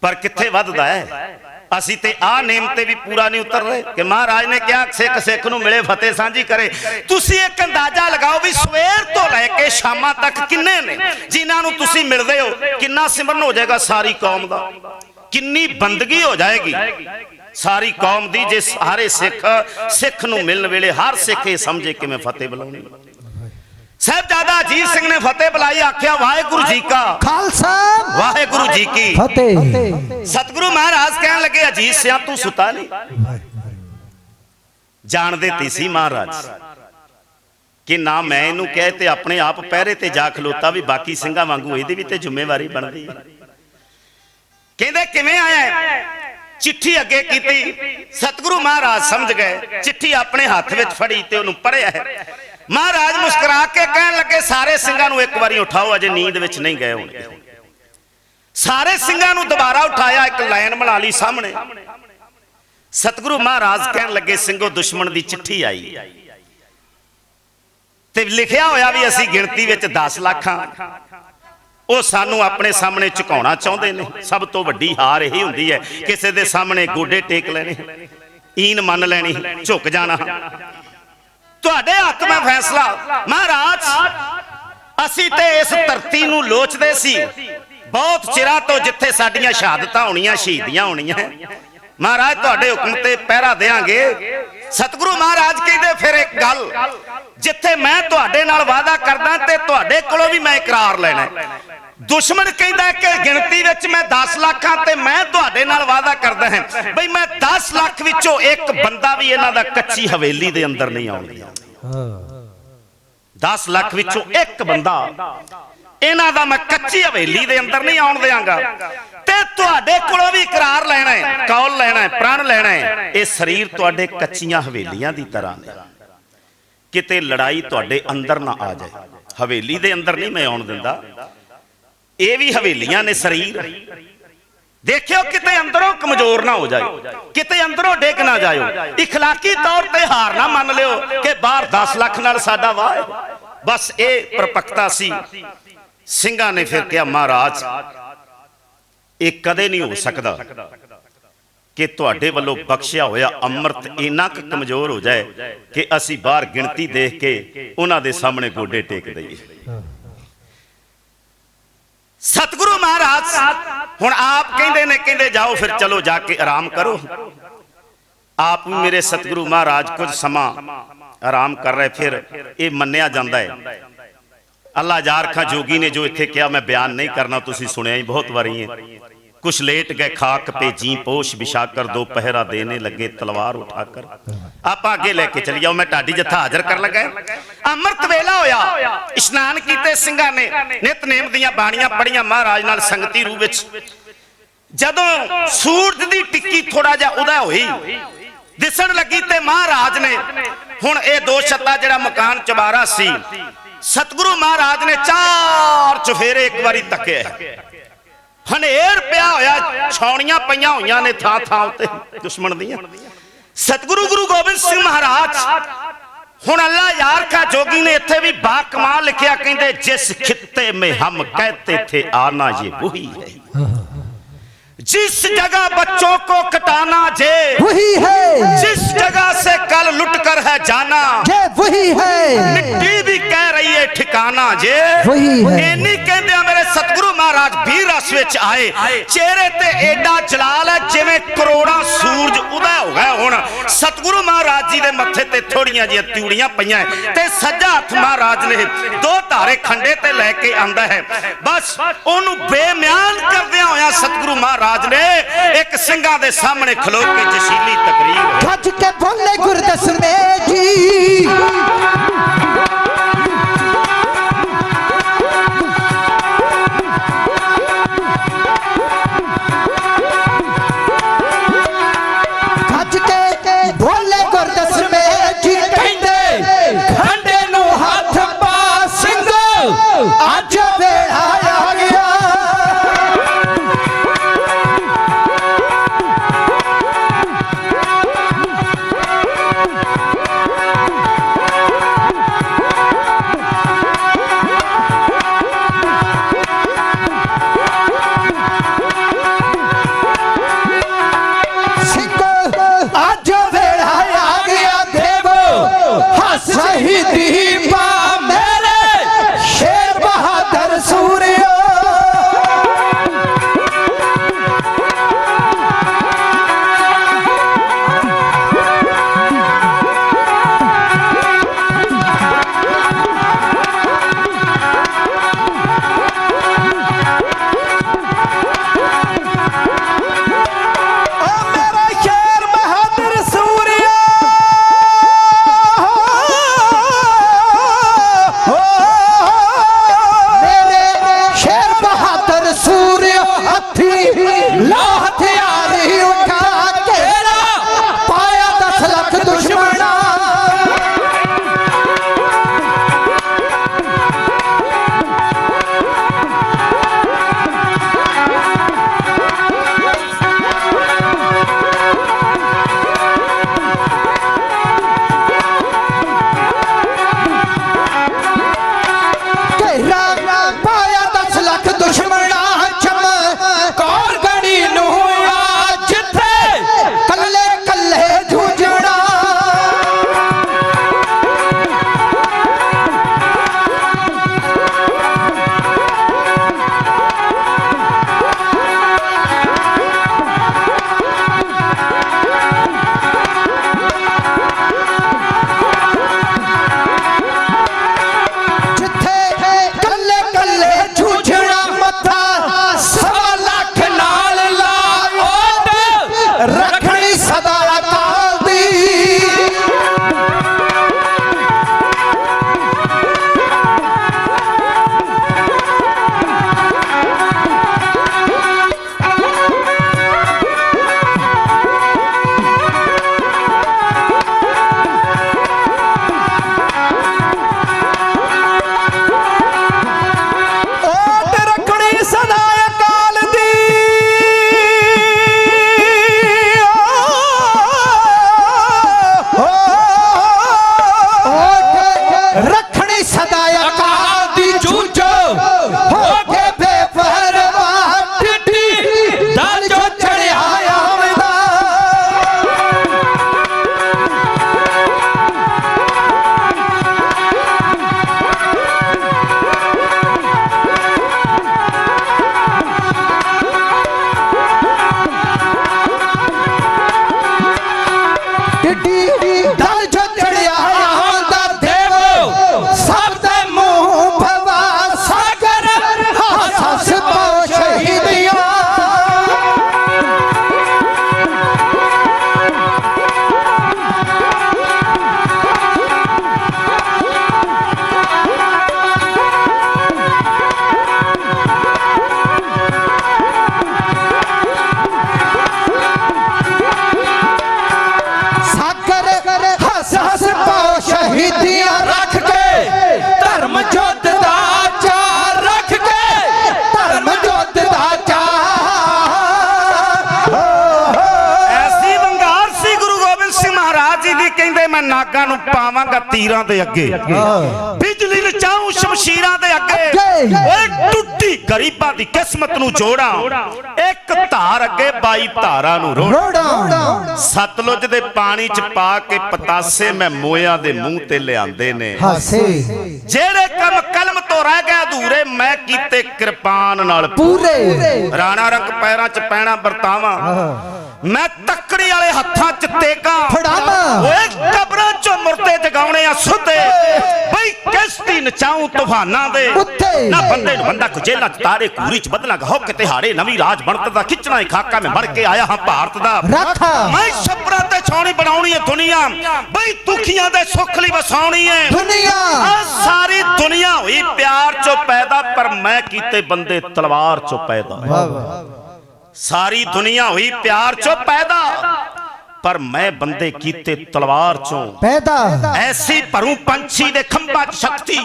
ਪਰ ਕਿੱਥੇ ਵੱਧਦਾ ਹੈ? ਅਸੀਂ ਤੇ ਆਹ ਨੇਮ ਤੇ ਵੀ ਪੂਰਾ ਨਹੀਂ ਉਤਰ ਰਹੇ ਕਿ ਮਹਾਰਾਜ ਨੇ ਕਿਹਾ ਸਿੱਖ ਸਿੱਖ ਨੂੰ ਮਿਲੇ ਫਤਿਹ ਸਾਂਝੀ ਕਰੇ। ਤੁਸੀਂ ਇੱਕ ਅੰਦਾਜ਼ਾ ਲਗਾਓ ਵੀ ਸਵੇਰ ਤੋਂ ਲੈ ਕੇ ਸ਼ਾਮਾਂ ਤੱਕ ਕਿੰਨੇ ਨੇ ਜਿਨ੍ਹਾਂ ਨੂੰ ਤੁਸੀਂ ਮਿਲਦੇ ਹੋ? ਕਿੰਨਾ ਸਿਮਰਨ ਹੋ ਜਾਏਗਾ ਸਾਰੀ ਕੌਮ ਦਾ, ਕਿੰਨੀ ਬੰਦਗੀ ਹੋ ਜਾਏਗੀ ਸਾਰੀ ਕੌਮ ਦੀ, ਜੇ ਸਾਰੇ ਸਿੱਖ ਨੂੰ ਮਿਲਣ ਵੇਲੇ ਹਰ ਸਿੱਖ ਇਹ ਸਮਝੇ ਕਿ ਮੈਂ ਫਤਿਹ ਬੁਲਾਉਣੀ। ਸਾਹਿਬਜ਼ਾਦਾ ਅਜੀਤ ਸਿੰਘ ਨੇ ਫਤਿਹ ਬੁਲਾਈ, ਆਖਿਆ ਵਾਹਿਗੁਰੂ ਜੀ ਕਾ ਖਾਲਸਾ ਵਾਹਿਗੁਰੂ ਜੀ ਕੀ ਫਤਿਹ। ਸਤਿਗੁਰੂ ਮਹਾਰਾਜ ਕਹਿਣ ਲੱਗੇ ਅਜੀਤ ਸਿਆਂ ਤੂੰ ਸੁਤਾ ਨਹੀਂ? ਜਾਣਦੇ ਤੀ ਸੀ ਮਹਾਰਾਜ ਕਿ ਨਾ ਮੈਂ ਇਹਨੂੰ ਕਹੇ ਤੇ ਆਪਣੇ ਆਪ ਪਹਿਰੇ ਤੇ ਜਾ ਖਲੋਤਾ ਵੀ ਬਾਕੀ ਸਿੰਘਾਂ ਵਾਂਗੂ ਇਹਦੀ ਵੀ ਤੇ ਜ਼ਿੰਮੇਵਾਰੀ ਬਣਦੀ ਹੈ। ਕਹਿੰਦੇ ਕਿਵੇਂ ਆਇਆ? ਚਿੱਠੀ ਅੱਗੇ ਕੀਤੀ, ਸਤਿਗੁਰੂ ਮਹਾਰਾਜ ਸਮਝ ਗਏ, ਚਿੱਠੀ ਆਪਣੇ ਹੱਥ ਵਿੱਚ ਫੜੀ ਤੇ ਉਹਨੂੰ ਪੜ੍ਹਿਆ ਹੈ। ਮਹਾਰਾਜ ਮੁਸਕਰਾ ਕੇ ਕਹਿਣ ਲੱਗੇ ਸਾਰੇ ਸਿੰਘਾਂ ਨੂੰ ਇੱਕ ਵਾਰੀ ਉਠਾਓ, ਅਜੇ ਨੀਂਦ ਵਿੱਚ ਨਹੀਂ ਗਏ ਹੋਣਗੇ। ਸਾਰੇ ਸਿੰਘਾਂ ਨੂੰ ਦੁਬਾਰਾ ਉਠਾਇਆ, ਇੱਕ ਲਾਈਨ ਬਣਾ ਲਈ ਸਾਹਮਣੇ। ਸਤਿਗੁਰੂ ਮਹਾਰਾਜ ਕਹਿਣ ਲੱਗੇ ਸਿੰਘੋ ਦੁਸ਼ਮਣ ਦੀ ਚਿੱਠੀ ਆਈ ਤੇ ਲਿਖਿਆ ਹੋਇਆ ਵੀ ਅਸੀਂ ਗਿਣਤੀ ਵਿੱਚ 10 ਲੱਖ ਹਾਂ। ਉਹ ਸਾਨੂੰ ਆਪਣੇ ਸਾਹਮਣੇ ਝੁਕਾਉਣਾ ਚਾਹੁੰਦੇ ਨੇ। ਸਭ ਤੋਂ ਵੱਡੀ ਹਾਰ ਇਹੀ ਹੁੰਦੀ ਹੈ, ਕਿਸੇ ਦੇ ਸਾਹਮਣੇ ਗੋਡੇ ਟੇਕ ਲੈਣੇ, ਈਨ ਮੰਨ ਲੈਣੀ, ਝੁਕ ਜਾਣਾ। ਤੁਹਾਡੇ ਹੱਥ ਮੈਂ ਫੈਸਲਾ ਮਹਾਰਾਜ, ਅਸੀਂ ਤੇ ਇਸ ਧਰਤੀ ਨੂੰ ਲੋਚਦੇ ਸੀ ਬਹੁਤ ਚਿਰਾਂ ਤੋਂ, ਜਿੱਥੇ ਸਾਡੀਆਂ ਸ਼ਹਾਦਤਾਂ ਹੋਣੀਆਂ, ਸ਼ਹੀਦੀਆਂ ਹੋਣੀਆਂ। ਮਹਾਰਾਜ ਤੁਹਾਡੇ ਹੁਕਮ ਤੇ ਪਹਿਰਾ ਦੇਾਂਗੇ। ਸਤਿਗੁਰੂ ਮਹਾਰਾਜ ਕਹਿੰਦੇ ਫਿਰ ਇੱਕ ਗੱਲ, ਜਿੱਥੇ ਮੈਂ ਤੁਹਾਡੇ ਨਾਲ ਵਾਅਦਾ ਕਰਦਾ ਤੇ ਤੁਹਾਡੇ ਕੋਲੋਂ ਵੀ ਮੈਂ ਇਕਰਾਰ ਲੈਣਾ। ਦੁਸ਼ਮਣ ਕਹਿੰਦਾ ਕਿ ਗਿਣਤੀ ਵਿੱਚ ਮੈਂ 10 ਲੱਖ ਹਾਂ ਤੇ ਮੈਂ ਤੁਹਾਡੇ ਨਾਲ ਵਾਅਦਾ ਕਰਦਾ ਹਾਂ ਬਈ ਮੈਂ 10 ਲੱਖ ਵਿੱਚੋਂ ਇੱਕ ਬੰਦਾ ਵੀ ਇਹਨਾਂ ਦਾ ਕੱਚੀ ਹਵੇਲੀ ਦੇ ਅੰਦਰ ਨਹੀਂ ਆਉਣ ਦਿਆਂਗਾ। 10 ਲੱਖ ਵਿੱਚੋਂ ਇੱਕ ਬੰਦਾ ਇਹਨਾਂ ਦਾ ਮੈਂ ਕੱਚੀ ਹਵੇਲੀ ਦੇ ਅੰਦਰ ਨਹੀਂ ਆਉਣ ਦਿਆਂਗਾ। ਤੇ ਤੁਹਾਡੇ ਕੋਲੋਂ ਵੀ ਇਕਰਾਰ ਲੈਣਾ ਹੈ, ਕੌਲ ਲੈਣਾ ਹੈ, ਪ੍ਰਣ ਲੈਣਾ ਹੈ। ਇਹ ਸਰੀਰ ਤੁਹਾਡੇ ਕੱਚੀਆਂ ਹਵੇਲੀਆਂ ਦੀ ਤਰ੍ਹਾਂ ਨੇ, ਕਿਤੇ ਲੜਾਈ ਤੁਹਾਡੇ ਅੰਦਰ ਨਾ ਆ ਜਾਏ। ਹਵੇਲੀ ਦੇ ਅੰਦਰ ਨਹੀਂ ਮੈਂ ਆਉਣ ਦਿੰਦਾ। ਇਹ ਵੀ ਹਵੇਲੀਆਂ ਨੇ ਸਰੀਰ, ਦੇਖਿਓ ਕਿਤੇ ਅੰਦਰੋਂ ਕਮਜ਼ੋਰ ਨਾ ਹੋ ਜਾਏ, ਕਿਤੇ ਅੰਦਰੋਂ ਡਿੱਗ ਨਾ ਜਾਇਓ। ਇਖਲਾਕੀ ਤੌਰ ਤੇ ਹਾਰ ਨਾ ਮੰਨ ਲਿਓ ਕਿ ਬਾਹਰ 10 ਲੱਖ ਨਾਲ ਸਾਡਾ ਵਾਹ ਹੈ। ਬਸ ਇਹ ਪਰਪੱਕਤਾ ਸੀ। ਸਿੰਘਾਂ ਨੇ ਫਿਰ ਕਿਹਾ ਮਹਾਰਾਜ ਇਹ ਕਦੇ ਨਹੀਂ ਹੋ ਸਕਦਾ ਕਿ ਤੁਹਾਡੇ ਵੱਲੋਂ ਬਖਸ਼ਿਆ ਹੋਇਆ ਅੰਮ੍ਰਿਤ ਇੰਨਾ ਕੁ ਕਮਜ਼ੋਰ ਹੋ ਜਾਏ ਕਿ ਅਸੀਂ ਬਾਹਰ ਗਿਣਤੀ ਦੇਖ ਕੇ ਉਹਨਾਂ ਦੇ ਸਾਹਮਣੇ ਗੋਡੇ ਟੇਕ ਦਈਏ। ਸਤਿਗੁਰੂ ਮਹਾਰਾਜ ਹੁਣ ਆਪ ਕਹਿੰਦੇ ਨੇ, ਕਹਿੰਦੇ ਜਾਓ ਫਿਰ ਚਲੋ ਜਾ ਕੇ ਆਰਾਮ ਕਰੋ। ਆਪ ਵੀ ਮੇਰੇ ਸਤਿਗੁਰੂ ਮਹਾਰਾਜ ਕੁਝ ਸਮਾਂ ਆਰਾਮ ਕਰ ਰਹੇ। ਫਿਰ ਇਹ ਮੰਨਿਆ ਜਾਂਦਾ ਹੈ, ਅੱਲਾ ਜਾਰਖਾ ਜੋਗੀ ਨੇ ਜੋ ਇੱਥੇ ਕਿਹਾ ਮੈਂ ਬਿਆਨ ਨਹੀਂ ਕਰਨਾ, ਤੁਸੀਂ ਸੁਣਿਆ ਹੀ ਬਹੁਤ ਵਾਰੀ ਹੈ। कुछ लेट गए खाक पे जी पोश बिछाकर, दो पहरा देने लगे तलवार उठाकर। आप आगे लेके चली जाओ, मैं टाडी जत्था हाजिर कर लगा। अमृत वेला होया, इशनान कीते सिंघां ने, नितनेम दीयां बाणियां पढ़ियां महाराज नाल संगती रूप विच। जदों सूरज दी टिक्की थोड़ा जिहा उदय होई दिसण लगी ते महाराज ने हुण ये दो छत्ता जिहड़ा मकान चबारा सी, सतगुरु महाराज ने चार चफेरे एक बारी तके। हनेर पिया होया, छौणियां पईयां होईयां ने थां थां उत्ते दुश्मन दियां। सतगुरु गुरु गोबिंद सिंह महाराज हुण अल्लाह यार का जोगी ने इत्थे भी बा कमाल लिखिया, कहंदे जिस खित्ते में हम कहते थे आना ये वही है। जिस जगह बच्चों को कटाना जे वही है, जिस जगह से कल लुट कर है जाना ये वही है, मिट्टी भी कह रही है ठिकाना जे वही है। इन्हीं कहते मेरे सतगुरु महाराज भी रस विच आए, चेहरे ते एडा जलाल है जिवें करोड़ां सूरज उदय हो गए हुण। सतगुरु महाराज जी दे मत्थे ते थोड़ियां जिहियां त्यूड़ियां पईयां ते सज्जा हत्थ महाराज ने दो धारे खंडे ते लैके आंदा है। बस ओनू बेम्यान करदियां होया सतगुरु महाराज ने एक सिंघां दे सामने खलो के जशीली तकरीर खज के बोले गुरदस में जी, खज के बोले गुरदस में जी, कहंदे खंडे नू हाथ पा सिंह अज वेला आ गया। नागां नूं पावांगा तीरां दे अगे बिजली नचाऊं ਸ਼ਮਸ਼ੀਰਾਂ ਦੇ ਅੱਗੇ ਓਏ ਟੁੱਟੀ ਗਰੀਬਾਂ ਦੀ ਕਿਸਮਤ ਨੂੰ ਜੋੜਾਂ ਇੱਕ ਧਾਰ ਅੱਗੇ 22 ਧਾਰਾਂ ਨੂੰ ਰੋੜਾਂ ਸਤਲੁਜ ਦੇ ਪਾਣੀ ਚ ਪਾ ਕੇ ਪਤਾਸੇ ਮੈਂ ਮੋਇਆਂ ਦੇ ਮੂੰਹ ਤੇ ਲਿਆਂਦੇ ਨੇ ਹਾਸੇ ਜਿਹੜੇ ਕੰਮ ਕਲਮ ਤੋਂ ਰਹਿ ਗਏ ਅਧੂਰੇ ਮੈਂ ਕੀਤੇ ਕਿਰਪਾਨ ਨਾਲ ਪੂਰੇ ਰਾਣਾ ਰੰਗ ਪੈਰਾਂ ਚ ਪੈਣਾ ਵਰਤਾਵਾਂ ਮੈਂ ਤੱਕੜੀ ਵਾਲੇ ਹੱਥਾਂ ਚ ਤੇਕਾਂ ਫੜਾਵਾਂ ਓਏ ਕਬਰਾਂ ਚੋਂ ਮੁਰਦੇ ਜਗਾਉਣੇ ਆ ਸੁੱਤੇ ਬਈ ਕਿਸ਼ਤੀ ਨਚਾਉਂ ਤੂਫਾਨਾਂ ਦੇ ਉੱਤੇ ਨਾ ਬੰਦੇ ਨੂੰ ਬੰਦਾ ਕੁਚੇਲਾ ਚ ਤਾਰੇ ਕੂਰੀ ਚ ਬਦਲਾਂਗਾ ਹੋ ਕੇ ਤਿਹਾੜੇ ਨਵੀਂ ਰਾਜ ਬਣਤ ਦਾ ਖਿੱਚਣਾ ਹੀ ਖਾਕਾ ਮੈਂ ਮੜ ਕੇ ਆਇਆ ਹਾਂ ਭਾਰਤ ਦਾ ਰੱਖਾ ਮੈਂ ਛੱਪਰਾਂ ਤੇ ਛਾਉਣੀ ਬਣਾਉਣੀ ਹੈ ਦੁਨੀਆ ਬਈ ਦੁਖੀਆਂ ਦੇ ਸੁੱਖ ਲਈ ਵਸਾਉਣੀ ਹੈ ਦੁਨੀਆ ਆ ਸਾਰੀ ਦੁਨੀਆ ਹੋਈ ਪਿਆਰ ਚੋਂ ਪੈਦਾ ਪਰ ਮੈਂ ਕੀਤੇ ਬੰਦੇ ਤਲਵਾਰ ਚੋਂ ਪੈਦਾ ਵਾਹ ਵਾਹ ਸਾਰੀ ਦੁਨੀਆ ਹੋਈ ਪਿਆਰ ਚੋਂ ਪੈਦਾ ਪਰ ਮੈਂ ਬੰਦੇ ਕੀਤੇ ਤਲਵਾਰ ਚੋਂ ਪੈਦਾ ਐਸੀ ਭਰੂ ਪੰਛੀ ਦੇ ਖੰਭਾਂ 'ਚ ਸ਼ਕਤੀ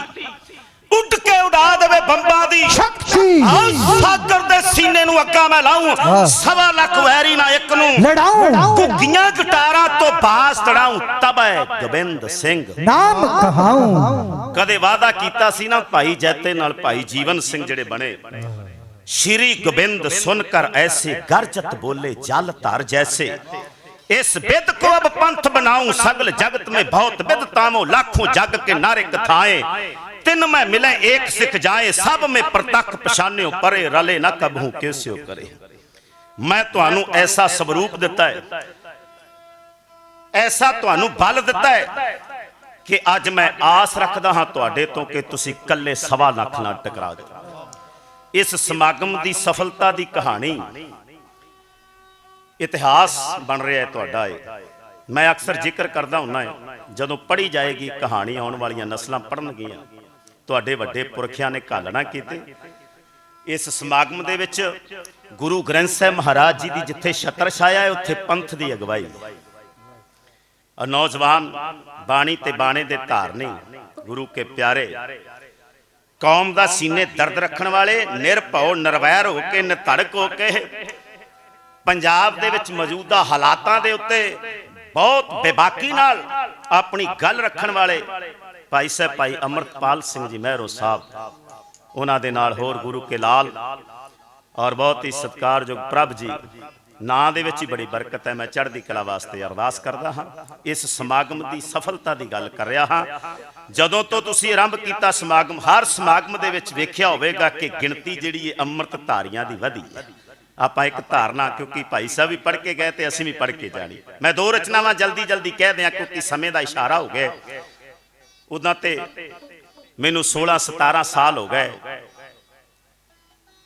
ਉੱਡ ਕੇ ਉਡਾ ਦੇਵੇ ਬੰਬਾਂ ਦੀ ਸ਼ਕਤੀ ਆਹ ਸਾਗਰ ਦੇ ਸੀਨੇ ਨੂੰ ਅੱਗਾ ਮੈਂ ਲਾਉਂ 1.25 ਲੱਖ ਵੈਰੀ ਨਾ ਇੱਕ ਨੂੰ ਲੜਾਉਂ ਘੁੱਗੀਆਂ ਗਿਟਾਰਾਂ ਤੋਂ ਬਾਸ ਤੜਾਉਂ ਤਬੈ ਗੋਬਿੰਦ ਸਿੰਘ ਨਾਮ ਕਹਾਉਂ ਕਦੇ ਵਾਅਦਾ ਕੀਤਾ ਸੀ ਨਾ ਭਾਈ ਜੈਤੇ ਨਾਲ ਭਾਈ ਜੀਵਨ ਸਿੰਘ ਜਿਹੜੇ ਬਣੇ श्री गोविंद सुनकर ऐसे गर्जत बोले जल तार जैसे इस विद को अब पंथ बनाऊं सगल जगत में बहुत विद तामो लाखों जग के नारे कथाएं तिन में मिले एक सिख जाए सब में प्रतख पछान्यो परे रले न कबहू कैस्यो करे मैं तुहानू ऐसा स्वरूप दिता है ऐसा तुहानू बल दिता है कि अज मैं आस रखदा हां तुहाडे तो कि तुसी कल्ले 1.25 लाख नाल टकरा जाओ इस समागम की सफलता की कहानी इतिहास बन रहा है तुहाडा है मैं अक्सर जिक्र करता हुन्ना है जदों पढ़ी जाएगी कहानी आने वाली नस्लां पढ़नगियां तुहाडे वड्डे पुरखियां ने घालना कीते इस समागम दे विच गुरु ग्रंथ साहिब महाराज जी की जिथे छत्र छाया है उत्थे पंथ की अगवाई नौजवान बाणी ते बाणे दे धारनी गुरु के प्यारे कौम दा सीने दर्द रखण वाले निरभौ निर्वैर हो के निधड़क हो के पंजाब दे विच मौजूदा हालातां दे उत्ते बहुत बेबाकी नाल अपनी गल रखण वाले भाई साहब भाई अमृतपाल सिंह जी महरो साहब उन्हां दे नाल होर गुरु के लाल और बहुत ही सत्कारयोग प्रभ जी नां दे विच ही बड़ी बरकत है मैं चढ़दी कला वास्ते अरदास करदा हां इस समागम की सफलता की गल कर रहा हां जदों तो तुसीं आरंभ कीता समागम हर समागम दे विच वेखिया होवेगा कि गिणती जिहड़ी अमृत धारियां दी वधी आपां एक धारना क्योंकि भाई साहब भी पढ़ के गए ते असीं भी पढ़ के जानी मैं 2 रचनावां जल्दी जल्दी कह दियां क्योंकि समय का इशारा हो गया उदां ते मैनूं 16-17 साल हो गए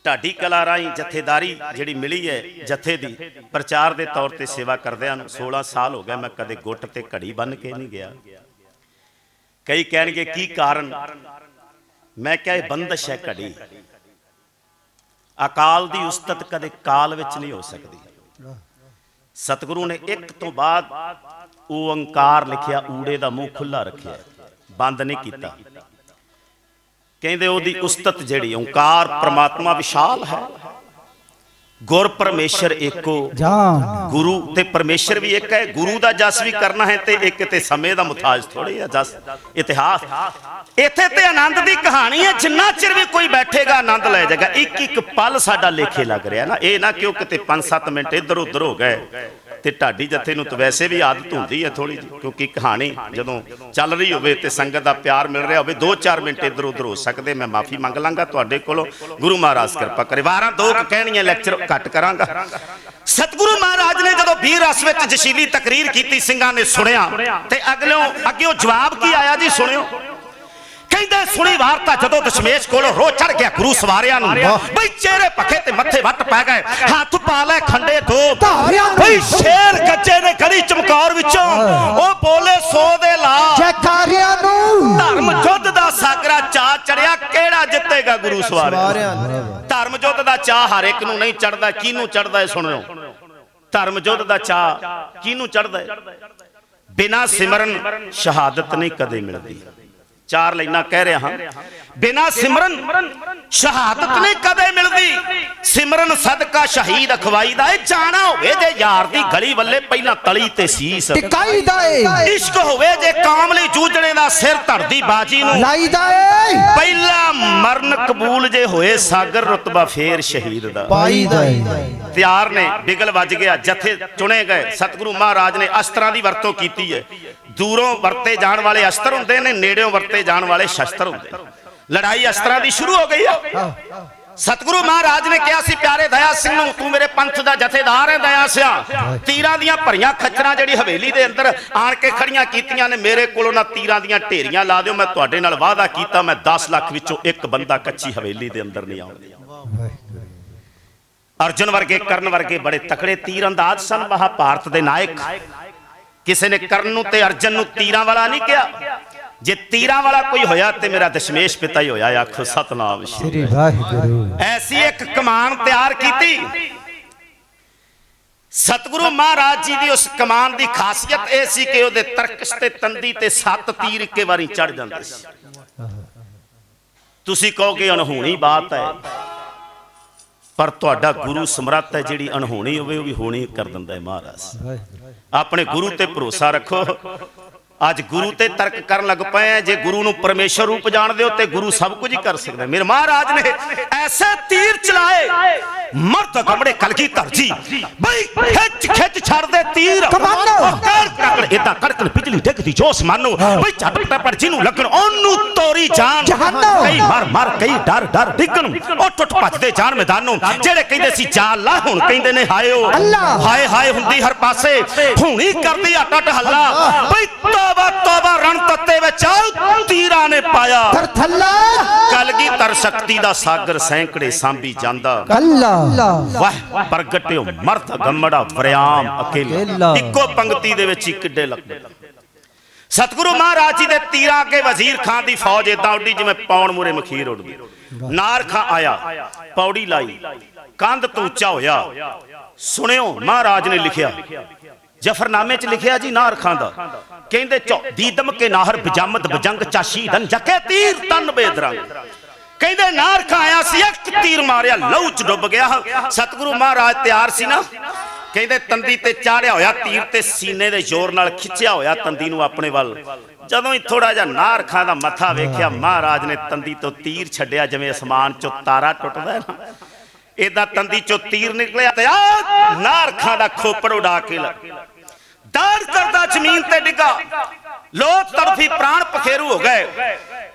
ढाडी कला राही जथेदारी जिहड़ी मिली है जथे दी प्रचार के तौर पर सेवा करदिआं 16 साल हो गए मैं कदे गुट ते घड़ी बन के नहीं गया कई कहणगे की कारण मैं क्या बंदिश है घड़ी अकाल दी उस्तत कदे काल विच नहीं हो सकती सतगुरु ने एक तो बाद ओंकार लिखिया ऊड़े दा मुंह खुला रखिया बंद नहीं किया कहते ओदी उस्तत जिहड़ी ओंकार परमात्मा विशाल है गुर परमेश्वर एको गुरु ते परमेश्वर भी एक है गुरु दा जस भी करना है ते एक ते समय दा मुताज थोड़ी है जस इतिहास इत्थे ते आनंद दी कहानी है जिन्ना चिर भी कोई बैठेगा आनंद ले जाएगा एक एक पल साडा लेखे लग रहा ना ये ना क्यों किते 5-7 मिनट इधर उधर हो गए ते ढाडी जथे नूं तो वैसे भी आदत होंदी है थोड़ी जी क्योंकि कहानी जदों चल रही होवे ते संगत दा प्यार मिल रहा होवे 2-4 मिनट इधर उधर हो सकते मैं माफी मंग लांगा तुहाडे कोलों गुरु महाराज कृपा करे 12 कहणियां लैक्चर घट करांगा सतगुरु महाराज ने जदों 20 रस विच जशीली तकरीर कीती सिंघां ने सुनिया ते अग्गों जवाब की आया जी सुनियो कहंदे सुनी वार्ता जदों दशमेश कोलों रो चढ़ गया गुरु सवारियां नूं बई चेहरे पखे ते मथे वट पै गए हाथ पा ले खंडे दो बई शेर गज्जे ने गली चमकौर विचों ओ बोले 100 दे ला जयकारियां नूं धर्म युद्ध दा सागरा चा चढ़िया केड़ा जितेगा गुरु सवारियां धर्म युद्ध दा चा हर एक नूं नहीं चढ़दा किनूं चढ़दा है सुणियो धर्म युद्ध दा चा किनूं चढ़दा है बिना सिमरन शहादत नहीं कदे मिलदी ਚਾਰ ਲਾਈਨਾਂ ਕਹਿ ਰਿਹਾ ਹਾਂ। ਬਿਨਾ ਸਿਮਰਨ ਸ਼ਹਾਦਤ ਨਹੀਂ ਕਦੇ ਮਿਲਦੀ, ਸਿਮਰਨ ਸਦਕਾ ਸ਼ਹੀਦ ਅਖਵਾਈ ਦਾ। ਇਹ ਜਾਣਾ ਹੋਵੇ ਜੇ ਯਾਰ ਦੀ ਗਲੀ ਵੱਲੇ ਪਹਿਲਾਂ ਤਲੀ ਤੇ ਸੀਸ ਟਿਕਾਈ ਦਾ ਏ, ਇਸ਼ਕ ਹੋਵੇ ਜੇ ਕਾਮ ਲਈ ਜੂਝਣੇ ਦਾ ਸਿਰ ਧਰਦੀ ਬਾਜੀ ਨੂੰ ਲਾਈ ਦਾ ਏ, ਪਹਿਲਾ ਮਰਨ ਕਬੂਲ ਜੇ ਹੋਏ ਸਾਗਰ ਰਤਬਾ ਫੇਰ ਸ਼ਹੀਦ ਦਾ ਪਾਈ ਦਾ ਏ। ਤਿਆਰ ਨੇ, ਬਿਗਲ ਵੱਜ ਗਿਆ, ਜਥੇ ਚੁਣੇ ਗਏ। ਸਤਿਗੁਰੂ ਮਹਾਰਾਜ ਨੇ ਅਸਤਰਾਂ ਦੀ ਵਰਤੋਂ ਕੀਤੀ ਹੈ। ਦੂਰੋਂ ਵਰਤੇ ਜਾਣ ਵਾਲੇ ਅਸਤਰ ਹੁੰਦੇ ਨੇ, ਨੇੜਿਓਂ ਵਰਤੇ ਜਾਣ ਵਾਲੇ ਸ਼ਸਤਰ ਹੁੰਦੇ ਨੇ। ਲੜਾਈ ਅਸਤਰਾਂ ਦੀ ਸ਼ੁਰੂ ਹੋ ਗਈ ਆ। ਸਤਿਗੁਰੂ ਮਹਾਰਾਜ ਨੇ ਕਿਹਾ ਸੀ ਪਿਆਰੇ ਦਇਆ ਸਿੰਘ ਨੂੰ, ਤੂੰ ਮੇਰੇ ਪੰਥ ਦਾ ਜਥੇਦਾਰ ਹੈ ਦਇਆ ਸਿਆ। ਤੀਰਾਂ ਦੀਆਂ ਭਰੀਆਂ ਖੱਚਰਾਂ ਜਿਹੜੀ ਹਵੇਲੀ ਦੇ ਅੰਦਰ ਆਣ ਕੇ ਖੜੀਆਂ ਕੀਤੀਆਂ ਨੇ, ਮੇਰੇ ਕੋਲੋਂ ਨਾ ਤੀਰਾਂ ਦੀਆਂ ਢੇਰੀਆਂ ਲਾ ਦਿਓ। ਮੈਂ ਤੁਹਾਡੇ ਨਾਲ ਵਾਅਦਾ ਕੀਤਾ, ਮੈਂ 10 ਲੱਖ ਵਿੱਚੋਂ ਇੱਕ ਬੰਦਾ ਕੱਚੀ ਹਵੇਲੀ ਦੇ ਅੰਦਰ ਨਹੀਂ ਆਉਣ ਦਿਆਂ। ਅਰਜਨ ਵਰਗੇ, ਕਰਨ ਵਰਗੇ ਬੜੇ ਤਕੜੇ ਤੀਰ ਅੰਦਾਜ਼ ਸਨ ਮਹਾਭਾਰਤ ਦੇ ਨਾਇਕ। ਕਿਸੇ ਨੇ ਕਰਨ ਨੂੰ ਤੇ ਅਰਜਨ ਨੂੰ ਤੀਰਾਂ ਵਾਲਾ ਨਹੀਂ ਕਿਹਾ। ਜੇ ਤੀਰਾਂ ਵਾਲਾ ਕੋਈ ਹੋਇਆ ਤੇ ਮੇਰਾ ਦਸ਼ਮੇਸ਼ ਪਿਤਾ ਹੀ ਹੋਇਆ। ਆਖੋ ਸਤਨਾਮ ਸ੍ਰੀ ਵਾਹਿਗੁਰੂ। ਐਸੀ ਇੱਕ ਕਮਾਨ ਤਿਆਰ ਕੀਤੀ। ਸਤਿਗੁਰੂ ਮਹਾਰਾਜ ਜੀ ਦੀ ਉਸ ਕਮਾਨ ਦੀ ਖਾਸੀਅਤ ਇਹ ਸੀ ਕਿ ਉਹਦੇ ਤਰਕਸ਼ ਤੇ ਤੰਦੀ ਤੇ 7 ਤੀਰ ਇੱਕੇ ਵਾਰੀ ਚੜ ਜਾਂਦੇ ਸੀ। ਤੁਸੀਂ ਕਹੋਗੇ ਅਣਹੋਣੀ ਬਾਤ ਹੈ, ਪਰ ਤੁਹਾਡਾ ਗੁਰੂ ਸਮਰੱਥ ਹੈ, ਜਿਹੜੀ ਅਣਹੋਣੀ ਹੋਵੇ ਉਹ ਵੀ ਹੋਣੀ ਕਰ ਦਿੰਦਾ ਹੈ ਮਹਾਰਾਜ। ਆਪਣੇ ਗੁਰੂ ਤੇ ਭਰੋਸਾ ਰੱਖੋ। ਅੱਜ ਗੁਰੂ ਤੇ ਤਰਕ ਕਰਨ ਲੱਗ ਪਏ ਆ। ਜੇ ਗੁਰੂ ਨੂੰ ਪਰਮੇਸ਼ਰ ਰੂਪ ਜਾਣਦੇ ਹੋ ਤੇ ਗੁਰੂ ਸਭ ਕੁਝ ਹੀ ਕਰ ਸਕਦਾ। ਮੇਰੇ ਮਹਾਰਾਜ ਨੇ ਐਸੇ ਤੀਰ ਚਲਾਏ, ਮਰਦ ਗਮੜੇ ਕਲਗੀ ਧਰਜੀ ਬਈ ਖਿੱਚ ਖਿੱਚ ਛੱਡਦੇ ਤੀਰ। ਇਦਾਂ ਕੜਕਣ ਬਿਜਲੀ ਡਿੱਗਦੀ ਜੋਸ਼ ਮਾਨੋ ਬਈ ਝਟਪਟ ਪਰ ਜਿਹਨੂੰ ਲੱਗਣ ਉਹਨੂੰ ਤੋਰੀ ਜਾਨ। ਕਈ ਮਰ ਮਰ ਕਈ ਡਰ ਡਰ ਡਿੱਗਣ, ਉਹ ਟੁੱਟ ਭੱਜਦੇ ਜਾਣ ਮੈਦਾਨੋਂ। ਜਿਹੜੇ ਕਹਿੰਦੇ ਸੀ ਜਾਨ ਲਾ, ਹੁਣ ਕਹਿੰਦੇ ਨੇ ਹਾਇਓ ਹਾਏ ਹਾਏ ਹੁੰਦੀ ਹਰ ਪਾਸੇ। ਹੁਣੀ ਕਰਦੀ ਅੱਟ ਹੱਲਾ ਬਈ ਤੋਬਾ ਤੋਬਾ ਰਣ ਤੱਤੇ ਵਿੱਚ ਤੀਰਾਂ ਨੇ ਪਾਇਆ। ਕਲਗੀ ਧਰ ਸ਼ਕਤੀ ਦਾ ਸਾਗਰ ਸੈਂਕੜੇ ਸਾਂਭੀ ਜਾਂਦਾ। ਵਾਹ ਪ੍ਰਗਟਿਓ ਮਰਦ ਗਮੜਾ ਵਰਿਆਮ ਅਕੇਲਾ। ਇੱਕੋ ਪੰਕਤੀ ਦੇ ਵਿੱਚ ਹੀ ਕਿੱਡੇ ਲੱਗਦੇ। ਸਤਿਗੁਰੂ ਮਹਾਰਾਜ ਜੀ ਦੇ ਤੀਰਾਂ ਕੇ ਵਜ਼ੀਰ ਖਾਨ ਦੀ ਫੌਜ ਇਦਾਂ ਉੱਡੀ ਜਿਵੇਂ ਪੌਣ ਮੂਰੇ ਮਖੀਰ ਉੱਡਦੀ। ਨਾਰ ਖਾਂ ਆਇਆ, ਪੌੜੀ ਲਾਈ, ਕੰਧ ਤੋਂ ਉੱਚਾ ਹੋਇਆ। ਸੁਣਿਓ ਮਹਾਰਾਜ ਨੇ ਲਿਖਿਆ, ਜਫਰਨਾਮੇ ਚ ਲਿਖਿਆ ਜੀ ਨਾਰ ਖਾਂ ਦਾ। ਕਹਿੰਦੇ ਦੀਦਮ ਕੇ ਨਾਹਰ ਬਜਾਮਤ ਬਜੰਗ ਚਾਸ਼ੀਦਨ ਜਕੇ ਤੀਰ ਤਨ ਬੇਦਰੰਗ। ਕਹਿੰਦੇ ਨਾਰ ਖਾਂ ਆਇਆ ਸੀ, ਇੱਕ ਤੀਰ ਮਾਰਿਆ, ਲਹੂ ਚ ਡੁੱਬ ਗਿਆ। ਸਤਿਗੁਰੂ ਮਹਾਰਾਜ ਤਿਆਰ ਸੀ ਨਾ, ਕਹਿੰਦੇ ਤੰਦੀ ਤੇ ਚਾੜਿਆ ਹੋਇਆ ਤੀਰ ਤੇ ਸੀਨੇ ਦੇ ਜ਼ੋਰ ਨਾਲ ਖਿੱਚਿਆ ਹੋਇਆ ਤੰਦੀ ਨੂੰ ਆਪਣੇ ਵੱਲ। ਜਦੋਂ ਹੀ ਥੋੜਾ ਜਿਹਾ ਨਾਰ ਖਾਂ ਦਾ ਮੱਥਾ ਵੇਖਿਆ, ਮਹਾਰਾਜ ਨੇ ਤੰਦੀ ਤੋਂ ਤੀਰ ਛੱਡਿਆ ਜਿਵੇਂ ਅਸਮਾਨ ਚੋਂ ਤਾਰਾ ਟੁੱਟਦਾ ਹੈ ਨਾ, ਏਦਾਂ ਤੰਦੀ ਚੋਂ ਤੀਰ ਨਿਕਲਿਆ ਤੇ ਨਾਰ ਖਾਂ ਦਾ ਖੋਪੜ ਉਡਾ ਕੇ ਦਾੜ ਕਰਦਾ ਜ਼ਮੀਨ ਤੇ ਡਿੱਗਾ। ਲੋਕ ਤੜਫੀ ਪ੍ਰਾਣ ਪਖੇਰੂ ਹੋ ਗਏ।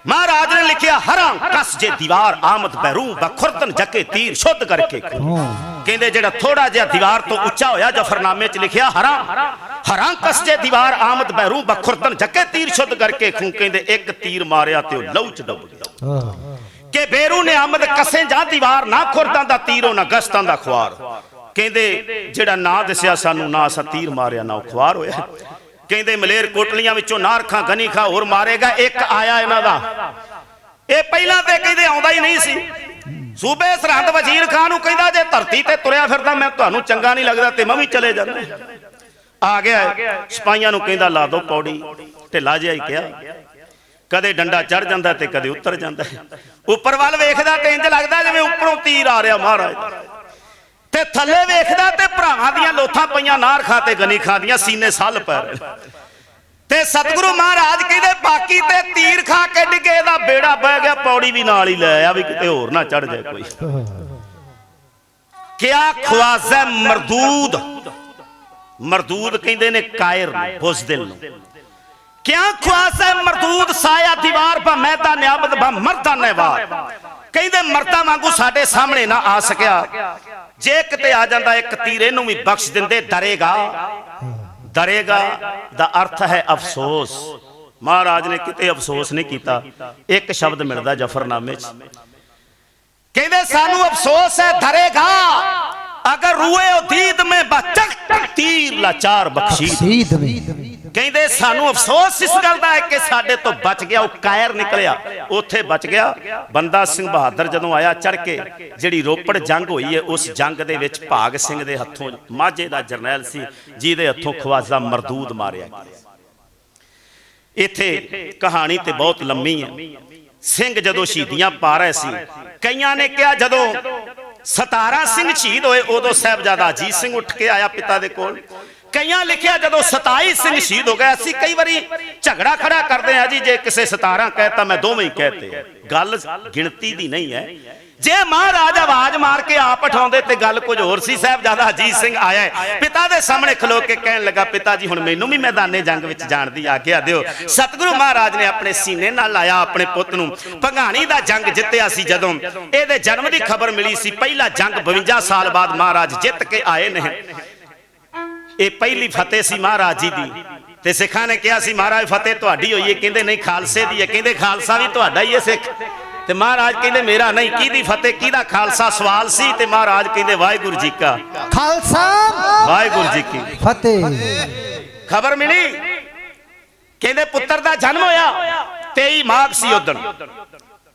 ਮਹਾਰਾਜ ਨੇ ਲਿਖਿਆ, ਹਰਾਂ ਕਸ ਜੇ ਦੀਵਾਰ ਆਮਦ ਬਹਿਰੂ ਬਖੁਰਤਨ ਜਕੇ ਤੀਰ ਸ਼ੁੱਧ ਕਰਕੇ। ਕਹਿੰਦੇ ਜਿਹੜਾ ਥੋੜਾ ਜਿਹਾ ਦੀਵਾਰ ਤੋਂ ਉੱਚਾ ਹੋਇਆ, ਜਫਰਨਾਮੇ ਚ ਲਿਖਿਆ ਹਰਾਂ ਕਸ ਜੇ ਦੀਵਾਰ ਆਮਦ ਬਹਿਰੂ ਬਖੁਰਤਨ ਜਕੇ ਤੀਰ ਸ਼ੁੱਧ ਕਰਕੇ ਖੂੰ। ਕਹਿੰਦੇ ਇੱਕ ਤੀਰ ਮਾਰਿਆ ਤੇ ਉਹ ਲਹੂ ਚ ਡੁੱਬ ਗਿਆ। ਕਿ ਬੇਰੂ ਨੇ ਆਮਦ ਕਸੇ ਜਾਂ ਦੀਵਾਰ ਨਾ ਖੁਰਦਾਂ ਦਾ ਤੀਰੋ ਨਾ ਗਸਤਾਂ ਦਾ ਖੁਆਰ। ਕਹਿੰਦੇ ਜਿਹੜਾ ਨਾ ਦਿਸਿਆ ਸਾਨੂੰ, ਨਾ ਅਸਾਂ ਤੀਰ ਮਾਰਿਆ ਨਾ ਉਹ ਖੁਆਰ ਹੋਇਆ। ਕਹਿੰਦੇ ਮਲੇਰ ਕੋਟਲੀਆਂ ਵਿੱਚੋਂ ਨਾਰ ਖਾਂ ਗਨੀ ਖਾਂ ਹੋਰ ਮਾਰੇਗਾ। ਇੱਕ ਆਇਆ ਇਹਨਾਂ ਦਾ, ਇਹ ਪਹਿਲਾਂ ਤੇ ਕਹਿੰਦੇ ਆਉਂਦਾ ਹੀ ਨਹੀਂ ਸੀ। ਸੂਬੇ ਸਰਹੰਦ ਵਜ਼ੀਰ ਖਾਨ ਨੂੰ ਕਹਿੰਦਾ, ਜੇ ਧਰਤੀ ਤੇ ਤੁਰਿਆ ਫਿਰਦਾ ਮੈਂ ਤੁਹਾਨੂੰ ਚੰਗਾ ਨਹੀਂ ਲੱਗਦਾ ਤੇ ਮੈਂ ਵੀ ਚਲੇ ਜਾਂਦਾ। ਆ ਗਿਆ ਸਿਪਾਹੀਆਂ ਨੂੰ ਕਹਿੰਦਾ ਲਾ ਦੋ ਪੌੜੀ। ਢਿੱਲਾ ਜਿਹਾ ਹੀ ਕਿਹਾ, ਕਦੇ ਡੰਡਾ ਚੜ ਜਾਂਦਾ ਤੇ ਕਦੇ ਉੱਤਰ ਜਾਂਦਾ। ਉੱਪਰ ਵੱਲ ਵੇਖਦਾ ਤੇ ਇੰਜ ਲੱਗਦਾ ਜਿਵੇਂ ਉੱਪਰੋਂ ਤੀਰ ਆ ਰਿਹਾ ਮਹਾਰਾਜ ਤੇ ਥੱਲੇ ਵੇਖਦਾ ਤੇ ਭਰਾਵਾਂ ਦੀਆਂ ਲੋਥਾਂ ਪਈਆਂ ਨਾਰ ਖਾਂ ਤੇ ਗਨੀ ਖਾਂ ਦੀਆਂ, ਸੀਨੇ ਸੱਲ ਪੈ ਰਹੇ। ਤੇ ਸਤਿਗੁਰੂ ਮਹਾਰਾਜ ਕਹਿੰਦੇ ਬਾਕੀ ਤੇ ਤੀਰ ਖਾ ਕੇ ਡਿੱਗੇ, ਦਾ ਬੇੜਾ ਬਹਿ ਗਿਆ। ਪੌੜੀ ਵੀ ਨਾਲ ਹੀ ਲੈ ਆ ਵੀ ਕਿਤੇ ਹੋਰ ਨਾ ਚੜ ਜਾਏ ਕੋਈ। ਕਿਆ ਖਵਾਜ਼ਾ ਮਰਦੂਦ, ਮਰਦੂਦ ਕਹਿੰਦੇ ਨੇ ਕਾਇਰ ਬੁਜ਼ਦਿਲ ਨੂੰ। ਕਿਆ ਖਵਾਜ਼ਾ ਮਰਦੂਦ ਸਾਇਆ ਦੀਵਾਰ ਪਾ ਮੈਦਾਨ ਨਿਆਮਤ ਬਾ ਮਰਦਾਂ ਨੇ ਵਾਰ। ਕਹਿੰਦੇ ਮਰਦਾਂ ਵਾਂਗੂ ਸਾਡੇ ਸਾਹਮਣੇ ਨਾ ਆ ਸਕਿਆ। ਜੇ ਕਿਤੇ ਆ ਜਾਂਦਾ ਇੱਕ ਤੀਰ ਇਹਨੂੰ ਵੀ ਬਖਸ਼ ਦਿੰਦੇ। ਡਰੇਗਾ, ਡਰੇਗਾ ਦਾ ਅਰਥ ਹੈ ਅਫਸੋਸ। ਮਹਾਰਾਜ ਨੇ ਕਿਤੇ ਅਫਸੋਸ ਨਹੀਂ ਕੀਤਾ। ਇੱਕ ਸ਼ਬਦ ਮਿਲਦਾ ਜਫਰਨਾਮੇ ਚ, ਕਹਿੰਦੇ ਸਾਨੂੰ ਅਫਸੋਸ ਹੈ ਡਰੇਗਾ ਅਗਰ ਰੂਏ ਉਦੀਦ में बचक तीर लाचार बख्शीद। ਕਹਿੰਦੇ ਸਾਨੂੰ ਅਫਸੋਸ ਇਸ ਗੱਲ ਦਾ ਹੈ ਕਿ ਸਾਡੇ ਤੋਂ ਬਚ ਗਿਆ, ਉਹ ਕਾਇਰ ਨਿਕਲਿਆ, ਉੱਥੇ ਬਚ ਗਿਆ। ਬੰਦਾ ਸਿੰਘ ਬਹਾਦਰ ਜਦੋਂ ਆਇਆ ਚੜ ਕੇ, ਜਿਹੜੀ ਰੋਪੜ ਜੰਗ ਹੋਈ ਹੈ ਉਸ ਜੰਗ ਦੇ ਵਿੱਚ ਭਾਗ ਸਿੰਘ ਦੇ ਹੱਥੋਂ, ਮਾਝੇ ਦਾ ਜਰਨੈਲ ਸੀ ਜਿਹਦੇ ਹੱਥੋਂ ਖਵਾਜ਼ਾ ਮਰਦੂਦ ਮਾਰਿਆ ਗਿਆ। इत्थे कहानी ते बहुत लंबी है। सिंह जदों शहीदियां पा रहे सी, कईयां ने कहा जदों 17 सिंह शहीद होए उदों साहिबजादा अजीत सिंह उठ के आया पिता दे कोल। कईयां लिखिया जदों 27 सिंह शहीद हो गए। असीं कई बारी झगड़ा खड़ा करते हैं जी, जे किसे 17 कहता मैं दोवें ही कहते। गल गिणती दी नहीं है। जे महाराज आवाज मार के आप उठाउंदे ते गल कुछ होर सी। साहिबजादा अजीत सिंह आया है, पिता दे सामने खलो के कहन लगा, पिता जी हुण मैनूं भी मैदाने जंग विच जाण दी आग्या दिओ। सतगुरु महाराज ने अपने सीने नाल लाया अपने पुੱਤ नूं। भंगाणी दा जंग जित्तिया सी। जदों इहदे जन्म दी खबर मिली सी, पहला जंग 52 साल बाद महाराज जित के आए ने। ये पहली फतेह सी महाराज जी दी। ते सिखां ने कहा सी महाराज फतेह तुहाडी होई है, कहंदे नहीं खालसे दी है। कहंदे खालसा भी तुहाडा ही है सिख। ते महाराज कहंदे मेरा नहीं, किहदी फतेह किहदा खालसा सवाल सी। ते महाराज कहंदे वाहिगुरू जी का खालसा वाहिगुरू जी की फतेह। खबर मिली, कहंदे पुत्र दा जन्म होया 23 माघ सी उदण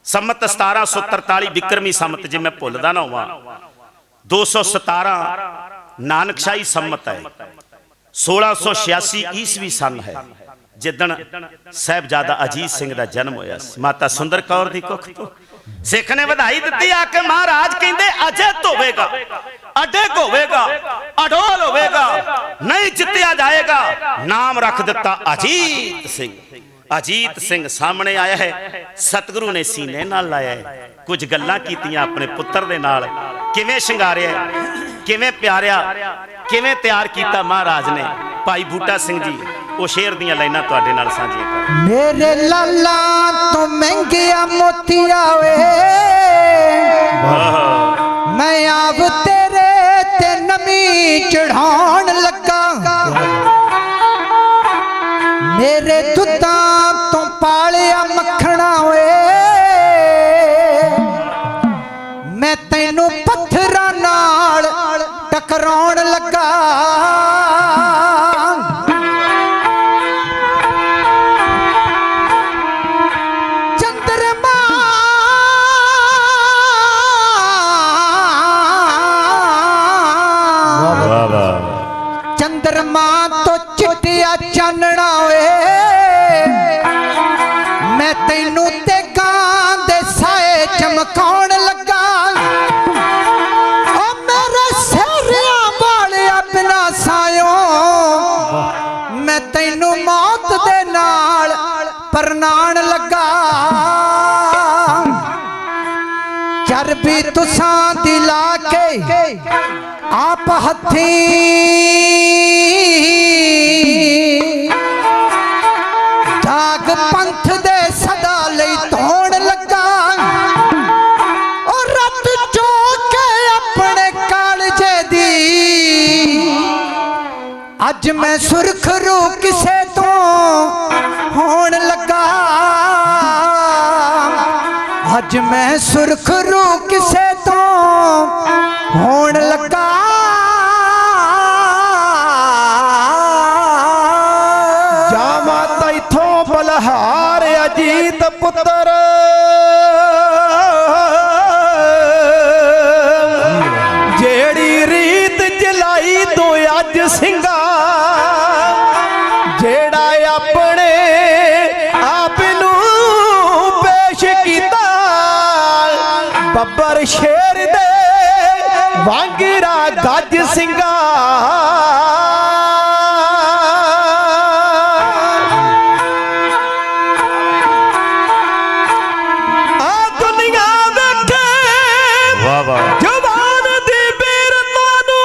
सम्मत 1743 विक्रमी सम्मत, जे मैं भुलदा ना होवां 217 नानकशाही सम्मत है। 1686 ईस्वी सन है जिदन साहिबजादा अजीत सिंह का जन्म होया। माता सुंदर कौर दी कुख तो सिख ने बधाई दी आके महाराज कहंदे अजैत होवेगा, अडग होवेगा, अडोल होवेगा, नहीं जित्तिया जाएगा। नाम रख दिता अजीत सिंह। अजीत सिंह सामने आया है, सतगुरु ने सीने नाल लाया है। कुछ गल्लां कीतियां अपने पुत्र दे नाल, किवें शंगारिया, किवें प्यारिया, किवें तैयार किया महाराज ने। भाई बूटा सिंह जी वो शेर दियां लाइनां तुहाडे नाल साझीआं कर। मेरे लाला तो महंगिया मोतिया वे, मैं आप तेरे ते नमी चढ़ाउण लगा। मेरे दुधां तो पालिया मखना वे, मैं तैनू पत्थरां नाल टकराउण लगा। चंद्रमा तो चिट्टिया चानना वे, मैं तैनू ते गां दे साए चमकाउण लगा। ओ मेरे सेहरिया वालिया बिना सायो, मैं तैनू मौत दे नाल परनाण लगा। चरबी तुसां दिला के आप हथी जाग पंथ दे सदा लई धोण लगा। और रत चौके अपने कालजे दी, अज मैं सुरखरू किसे तो होण लगा। अज मैं सुरखरू किसे तो होण लगा। जावा तैथों बलहार अजीत पुत्र, जेड़ी रीत जलाई तो अज सिंगा। जेड़ा अपने आप नू पेश कीता, बब्बर शेर दे वांगिरा गज सिंगा। आ दुनिया बैठे जवान दी बीरता नू,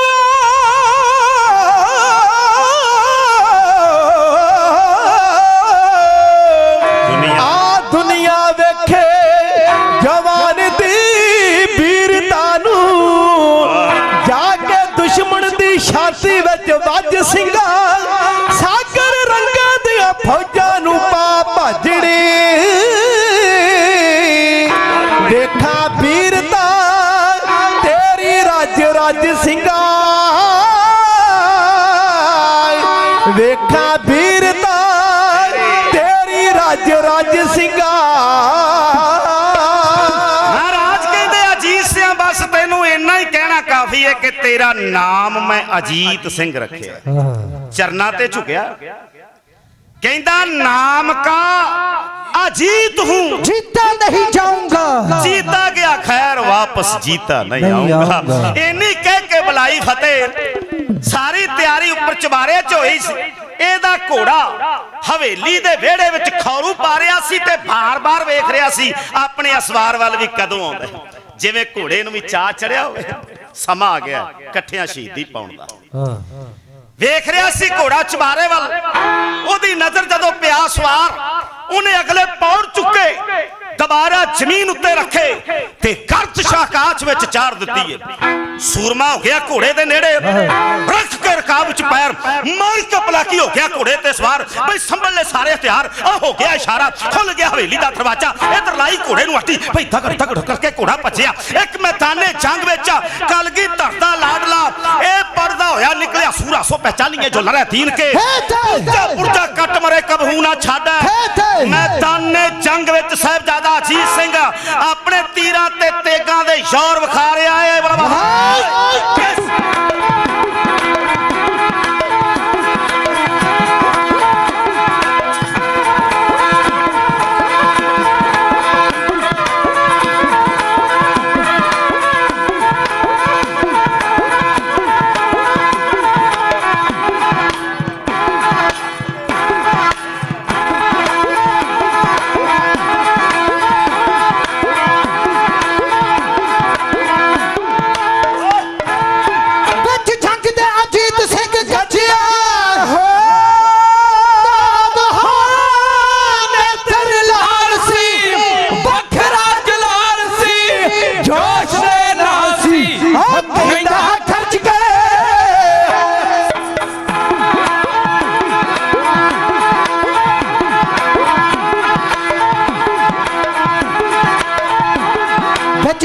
आ दुनिया वेखे जवान दी बीरता नू, जाके दुश्मन दी छाती विच वज सिंगा। सागर रंगा दिया फौजां नू पा भजड़ी, देखा वीरता तेरी रज रज सिंगा। वेखा वीरता तेरी रज रज सिंगा। महाराज कहते अजीत सिंह बस तेनू इन्ना ही कहना काफी है कि तेरा नाम मैं अजीत सिंह रखे। चरना ते झुकिया कहता नाम का अजीत हूं, जीता नहीं जाऊंगा, जीता गया खैर वापस जीता नहीं आऊंगा। इन्नी कह के बुलाई फतेह सारी तैयारी उपर चबारे च होई सी। एदा घोड़ा हवेली दे वेड़े विच खौरू पा रहा सी ते बार-बार वेख रहा सी अपने असवार वाल भी कदों आउंदा है। जिवें घोड़े नूं भी चाह चढ़िया होवे समा आ गया इकट्ठियां शहीदी पाउण दा। वेख रहा सी घोड़ा चबारे वाल, ओदी नजर जदों पिया सवार उन्हें अगले पौड़ चुके दोबारा जमीन उत्ते रखे ते गर्द शाकाच विच चाड़ दित्ती है। सूरमा हो गया घोड़े दे नेड़े, रख के रकाब विच पैर मार के पलाकी हो गया घोड़े ते सवार। भाई संभल ले सारे हथियार, आ हो गया इशारा, खुल गया हवेली दा दरवाजा। इधर लाई घोड़े नूं हट्टी, भाई दगड़ दगड़ करके घोड़ा भज्जिया। एक मैदाने जंग विच कलगी धरदा लाडला ए पड़दा होया निकलिया सूरा सो पहचानिए जो लड़े दीन के पुरजा कट मरे कबहू ना छाड़ा। मैदाने जंग विच साहिबजादा अजीत सिंह अपने तीरां ते तेगां दे जोर विखा रहा है।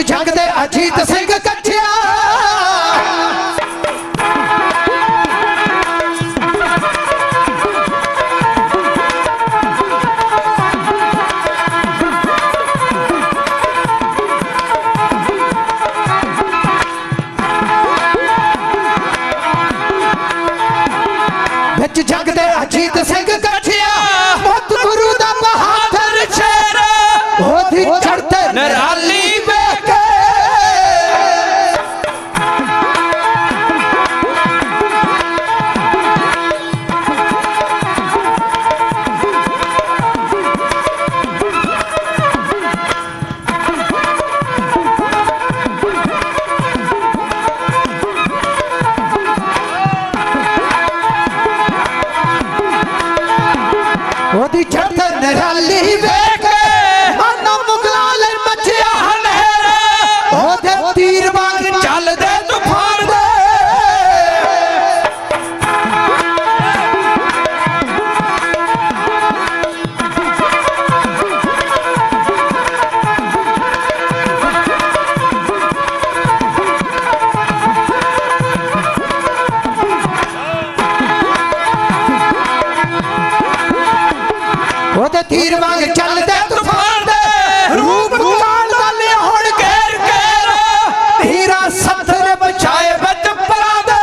जंग दे अजीत सिंह कठिया बिच जंग दे अजीत सिंह कठिया मत गुरु दा बहादुर शेर ओदी चढ़ते नराली ओदी चढ़ते नराली वेख मन मुगला ले मचिया हनेर ओदे तीर वांग चल दे तूफान दे। ओदे तीर वांग चल दे तूफान दे रूप काल वाले हुण घेर घेर हीरा सत्थर बचाए विच परा दे।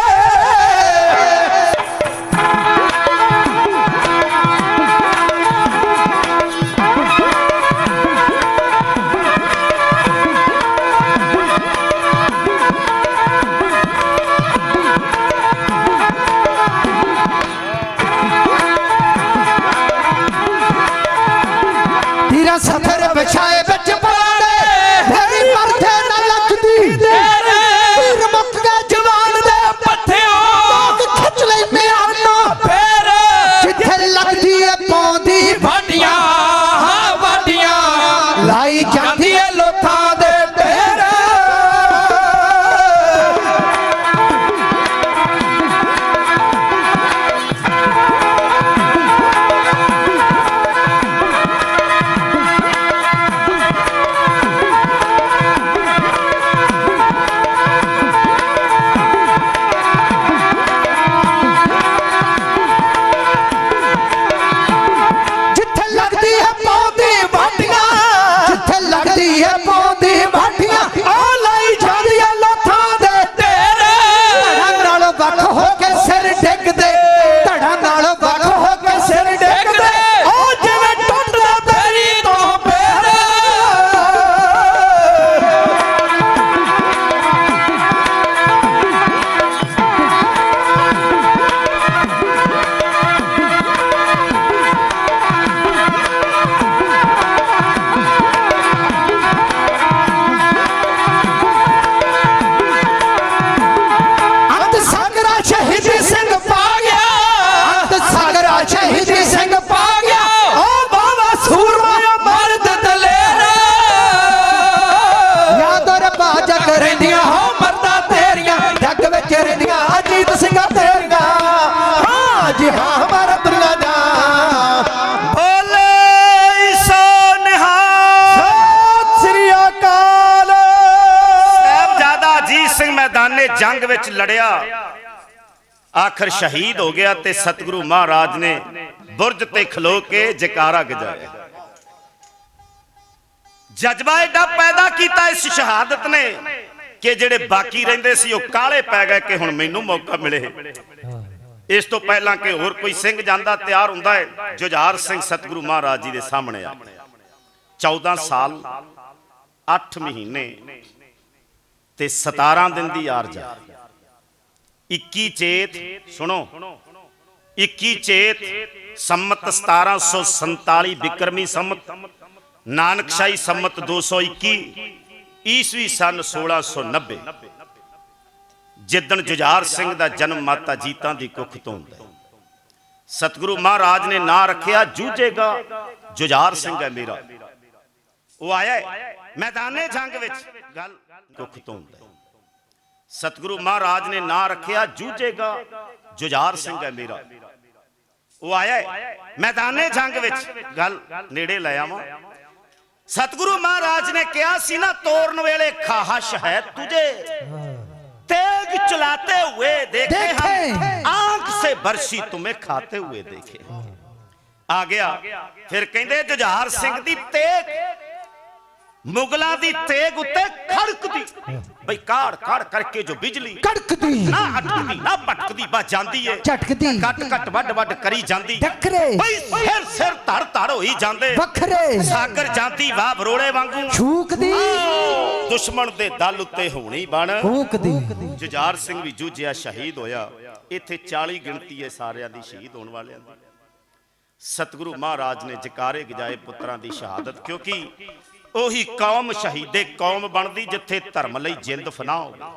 ਵਿੱਚ ਲੜਿਆ, ਆਖਰ ਸ਼ਹੀਦ ਹੋ ਗਿਆ ਤੇ ਸਤਿਗੁਰੂ ਮਹਾਰਾਜ ਨੇ ਬੁਰਜ ਤੇ ਖਲੋ ਕੇ ਜੈਕਾਰਾ ਗਜਾਇਆ। ਜਜ਼ਬਾ ਏਡਾ ਪੈਦਾ ਕੀਤਾ ਇਸ ਸ਼ਹਾਦਤ ਨੇ ਕਿ ਜਿਹੜੇ ਬਾਕੀ ਰਹਿੰਦੇ ਸੀ ਉਹ ਕਾਲੇ ਪੈ ਗਏ ਕਿ ਹੁਣ ਮੈਨੂੰ ਮੌਕਾ ਮਿਲੇ। ਇਸ ਤੋਂ ਪਹਿਲਾਂ ਕਿ ਹੋਰ ਕੋਈ ਸਿੰਘ ਜਾਂਦਾ ਤਿਆਰ ਹੁੰਦਾ ਹੈ, ਜੁਝਾਰ ਸਿੰਘ ਸਤਿਗੁਰੂ ਮਹਾਰਾਜ ਜੀ ਦੇ ਸਾਹਮਣੇ ਆ। 14 ਸਾਲ 8 ਮਹੀਨੇ ਤੇ 17 ਦਿਨ ਦੀ ਆਰਜ਼ਾ। 21 ਚੇਤ ਸੁਣੋ, 21 ਚੇਤ ਸੰਮਤ 1747 ਬਿਕਰਮੀ ਸੰਮਤ, ਨਾਨਕਸ਼ਾਹੀ ਸੰਮਤ 221 ਈਸਵੀ ਸਨ 1690, ਜਿੱਦਣ ਜੁਝਾਰ ਸਿੰਘ ਦਾ ਜਨਮ ਮਾਤਾ ਜੀਤਾਂ ਦੀ ਕੁੱਖ ਤੋਂ ਹੁੰਦਾ। ਸਤਿਗੁਰੂ ਮਹਾਰਾਜ ਨੇ ਨਾਂ ਰੱਖਿਆ ਜੂਝੇਗਾ ਜੁਝਾਰ ਸਿੰਘ ਹੈ ਮੇਰਾ। ਉਹ ਆਇਆ ਮੈਦਾਨੇ ਜੰਗ ਵਿੱਚ, ਗੱਲ ਕੁੱਖ ਤੋਂ ਹੁੰਦਾ। ਸਤਿਗੁਰੂ ਮਹਾਰਾਜ ਨੇ ਨਾਂ ਰੱਖਿਆ ਜੂਝੇਗਾ ਜੁਝਾਰ ਸਿੰਘ ਹੈ ਮੇਰਾ। ਉਹ ਆਇਆ ਮੈਦਾਨੇ ਜੰਗ ਵਿੱਚ, ਗੱਲ ਨੇੜੇ ਲੈ ਆਵਾਂ। ਸਤਿਗੁਰੂ ਮਹਾਰਾਜ ਨੇ ਕਿਹਾ ਸੀ ਨਾ, ਤੋਰਨ ਵੇਲੇ ਖਾਹਸ਼ ਹੈ ਤੁਝੇ, तेग चलाते हुए देखे हम, आंख से बरसी तुम्हें खाते हुए देखे। आ गया फिर कहते जुझार सिंह दी तेग मुगलों दी तेग उत्ते खड़कदी, भाई काड़ काड़ करके जो बिजली कड़कदी, ना अटकदी ना पटकदी, बस जांदी है झटकदी, कट कट वड वड करी जांदी, डकरे भाई सिर सिर धड़ धड़ होई जांदे, वखरे सागर जांदी वाह बरोड़े वांगू छूकदी, दुश्मन दे दल उत्ते होनी बन फूकदी। जुझार सिंह भी जूझिया शहीद होया। इत्थे 40 गिणती है सारियां दी शहीद होने वालियां दी। सतगुरु महाराज ने जकारे गजाए पुत्रां दी शहादत, क्योंकि ओही कौम शहीदे कौम बनदी जिथे धर्म लई जिंद फना हो।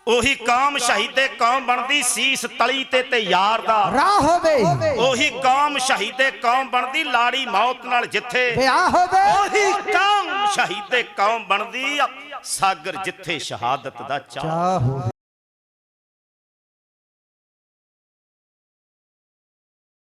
ओही कौम शहीदे कौम बनदी सीस तली ते यार दा राह होवे। ओही कौम शहीदे कौम बनदी लाड़ी मौत नाल जिथे ब्याह होवे। ओही कौम शहीदे कौम बनदी सागर जिथे शहादत दा चाह।